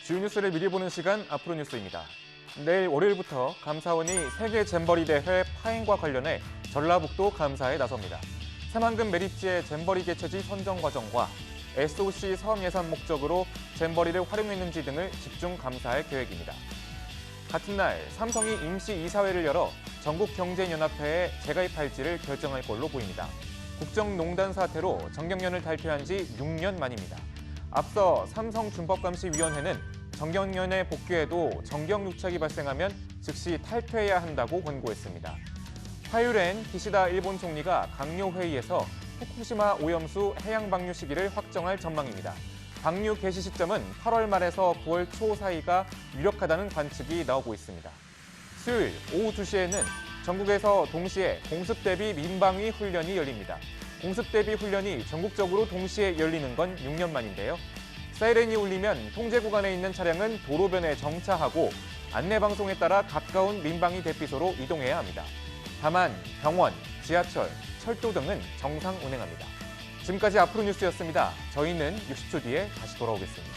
주요 뉴스를 미리 보는 시간 앞으로 뉴스입니다. 내일 월요일부터 감사원이 세계 잼버리 대회 파행과 관련해 전라북도 감사에 나섭니다. 새만금 메리츠의 잼버리 개최지 선정 과정과 SOC 사업 예산 목적으로 잼버리를 활용했는지 등을 집중 감사할 계획입니다. 같은 날 삼성이 임시 이사회를 열어 전국경제연합회에 재가입할지를 결정할 걸로 보입니다. 국정농단 사태로 정경련을 탈퇴한 지 6년 만입니다. 앞서 삼성준법감시위원회는 정경련에 복귀해도 정경유착이 발생하면 즉시 탈퇴해야 한다고 권고했습니다. 화요일엔 기시다 일본 총리가 강요 회의에서 후쿠시마 오염수 해양 방류 시기를 확정할 전망입니다. 방류 개시 시점은 8월 말에서 9월 초 사이가 유력하다는 관측이 나오고 있습니다. 수요일 오후 2시에는 전국에서 동시에 공습 대비 민방위 훈련이 열립니다. 공습 대비 훈련이 전국적으로 동시에 열리는 건 6년 만인데요. 사이렌이 울리면 통제 구간에 있는 차량은 도로변에 정차하고 안내방송에 따라 가까운 민방위 대피소로 이동해야 합니다. 다만 병원, 지하철, 철도 등은 정상 운행합니다. 지금까지 앞으로 뉴스였습니다. 저희는 60초 뒤에 다시 돌아오겠습니다.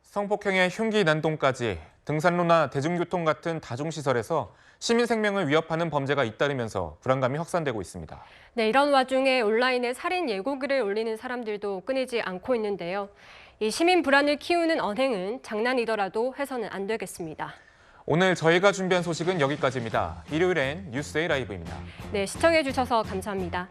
성폭행의 흉기 난동까지 등산로나 대중교통 같은 다중시설에서 시민 생명을 위협하는 범죄가 잇따르면서 불안감이 확산되고 있습니다. 네, 이런 와중에 온라인에 살인 예고글을 올리는 사람들도 끊이지 않고 있는데요. 이 시민 불안을 키우는 언행은 장난이더라도 해서는 안 되겠습니다. 오늘 저희가 준비한 소식은 여기까지입니다. 일요일엔 뉴스데이 라이브입니다. 네, 시청해주셔서 감사합니다.